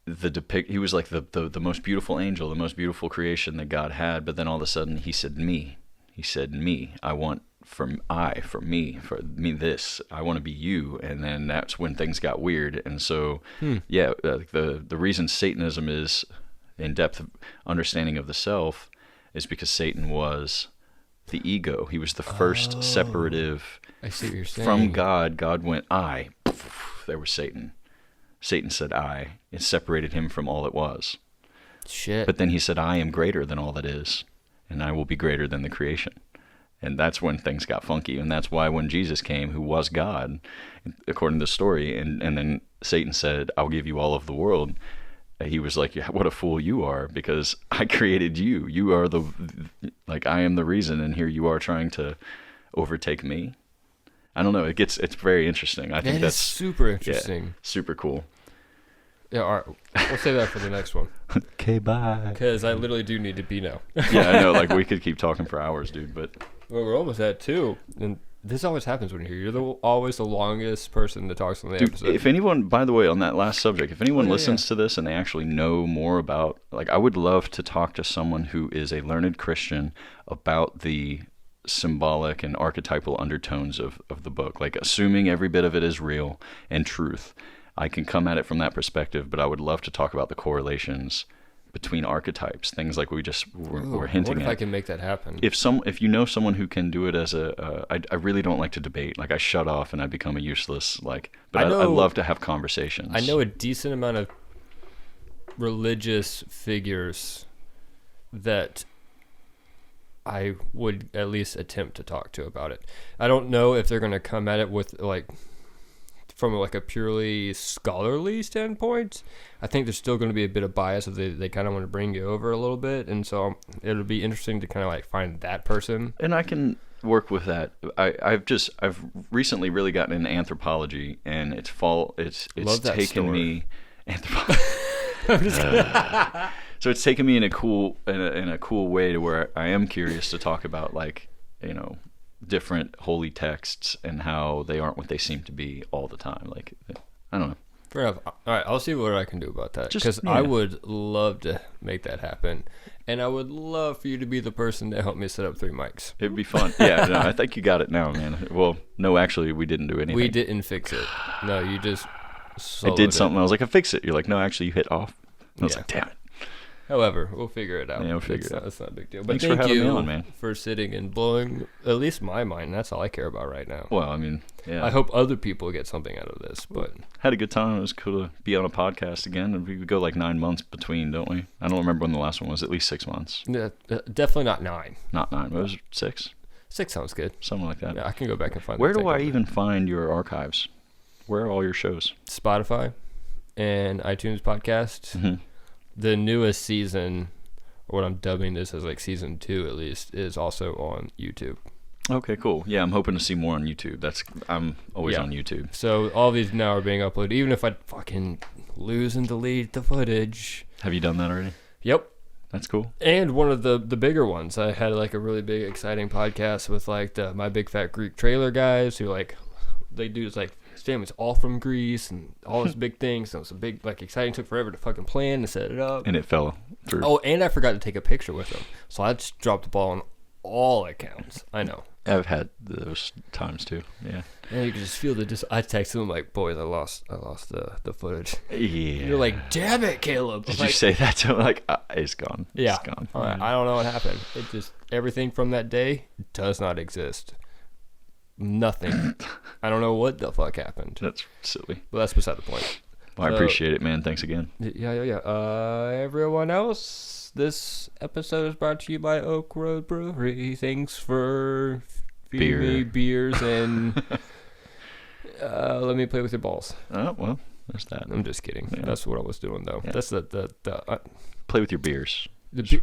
he was like the most beautiful angel, the most beautiful creation that God had, but then all of a sudden he said me. He said me. I want for me this. I want to be you. And then that's when things got weird. And so yeah, the reason Satanism is in-depth understanding of the self is because Satan was the ego. He was the first separative I see what you're saying. from God. God went I. There was Satan. Satan said I. It separated him from all it was. Shit. But then he said, I am greater than all that is, and I will be greater than the creation. And that's when things got funky. And that's why when Jesus came, who was God, according to the story, and then Satan said, I'll give you all of the world, he was like, what a fool you are, because I created you. You are I am the reason, and here you are trying to overtake me. I don't know. It's very interesting. I think that's super interesting. Yeah, super cool. Yeah, all right. We'll save that for the next one. Okay, bye. Because I literally do need to be now. Yeah, I know. Like, we could keep talking for hours, dude, but... Well, we're almost at 2. And this always happens when you're here. You're always the longest person that talks on the episode. If anyone, by the way, on that last subject, if anyone listens yeah. to this and they actually know more about... Like, I would love to talk to someone who is a learned Christian about the symbolic and archetypal undertones of the book. Like, assuming every bit of it is real and truth. I can come at it from that perspective, but I would love to talk about the correlations between archetypes, things like we just were hinting what if at. I can make that happen? If you know someone who can do it as I really don't like to debate. Like, I shut off and I become a useless, but I love to have conversations. I know a decent amount of religious figures that I would at least attempt to talk to about it. I don't know if they're going to come at it with like from like a purely scholarly standpoint. I think there's still going to be a bit of bias if they kind of want to bring you over a little bit, and so it'll be interesting to kind of like find that person. And I can work with that. I've recently really gotten into anthropology, and it's taken me anthropology. I'm just kidding. So it's taken me in a cool way to where I am curious to talk about, like, you know, different holy texts and how they aren't what they seem to be all the time. Like, I don't know. Fair enough. All right, I'll see what I can do about that, because Yeah. I would love to make that happen, and I would love for you to be the person to help me set up 3 mics. It'd be fun. Yeah, no, I think you got it now, man. Well, no, actually, we didn't do anything. We didn't fix it. No, you just I did something. I was like, I fixed it. You're like, no, actually, you hit off. I was Yeah. like, damn it. However, we'll figure it out. Yeah, we'll figure it out. It's not a big deal. But Thanks for thank having you me on, man. for sitting and blowing at least my mind. That's all I care about right now. Well, I mean, yeah. I hope other people get something out of this. But Had a good time. It was cool to be on a podcast again. And we go like 9 months between, don't we? I don't remember when the last one was. At least 6 months. yeah, definitely not 9. Not 9. But it was 6. 6 sounds good. Something like that. Yeah, I can go back and find. Where the do I thing. even find your archives? Where are all your shows? Spotify and iTunes podcast. Mm-hmm. The newest season, or what I'm dubbing this as like season 2 at least, is also on YouTube. Okay, cool. Yeah, I'm hoping to see more on YouTube. I'm always Yeah. on YouTube. So all these now are being uploaded, even if I fucking lose and delete the footage. Have you done that already? Yep. That's cool. And one of the bigger ones, I had like a really big exciting podcast with like the My Big Fat Greek Trailer guys, who like they do this like his family's all from Greece and all this big things. So it's a big like exciting, took forever to fucking plan and set it up. And it fell through. Oh, and I forgot to take a picture with them, so I just dropped the ball on all accounts. I know. I've had those times too. Yeah. And you can just feel I texted them like, boys, I lost the footage. Yeah. You're like, damn it, Caleb. Did I'm you say that to him? Like, it's gone. Yeah. It's gone. I don't know what happened. It just, everything from that day does not exist. Nothing. I don't know what the fuck happened. That's silly. But that's beside the point. Well, I appreciate it, man. Thanks again. Yeah. Everyone else, this episode is brought to you by Oak Road Brewery. Thanks for feeding me beers and let me play with your balls. Oh, well, there's that. I'm just kidding. Yeah. That's what I was doing, though. Yeah. That's the Play with your beers.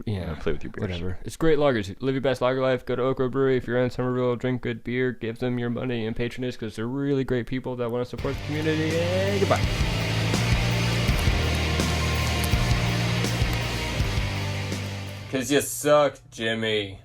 yeah. Play with your beers. Whatever. It's great lagers. Live your best lager life. Go to Oak Road Brewery. If you're in Somerville, drink good beer. Give them your money and patronage, because they're really great people that want to support the community. And goodbye. Because you suck, Jimmy.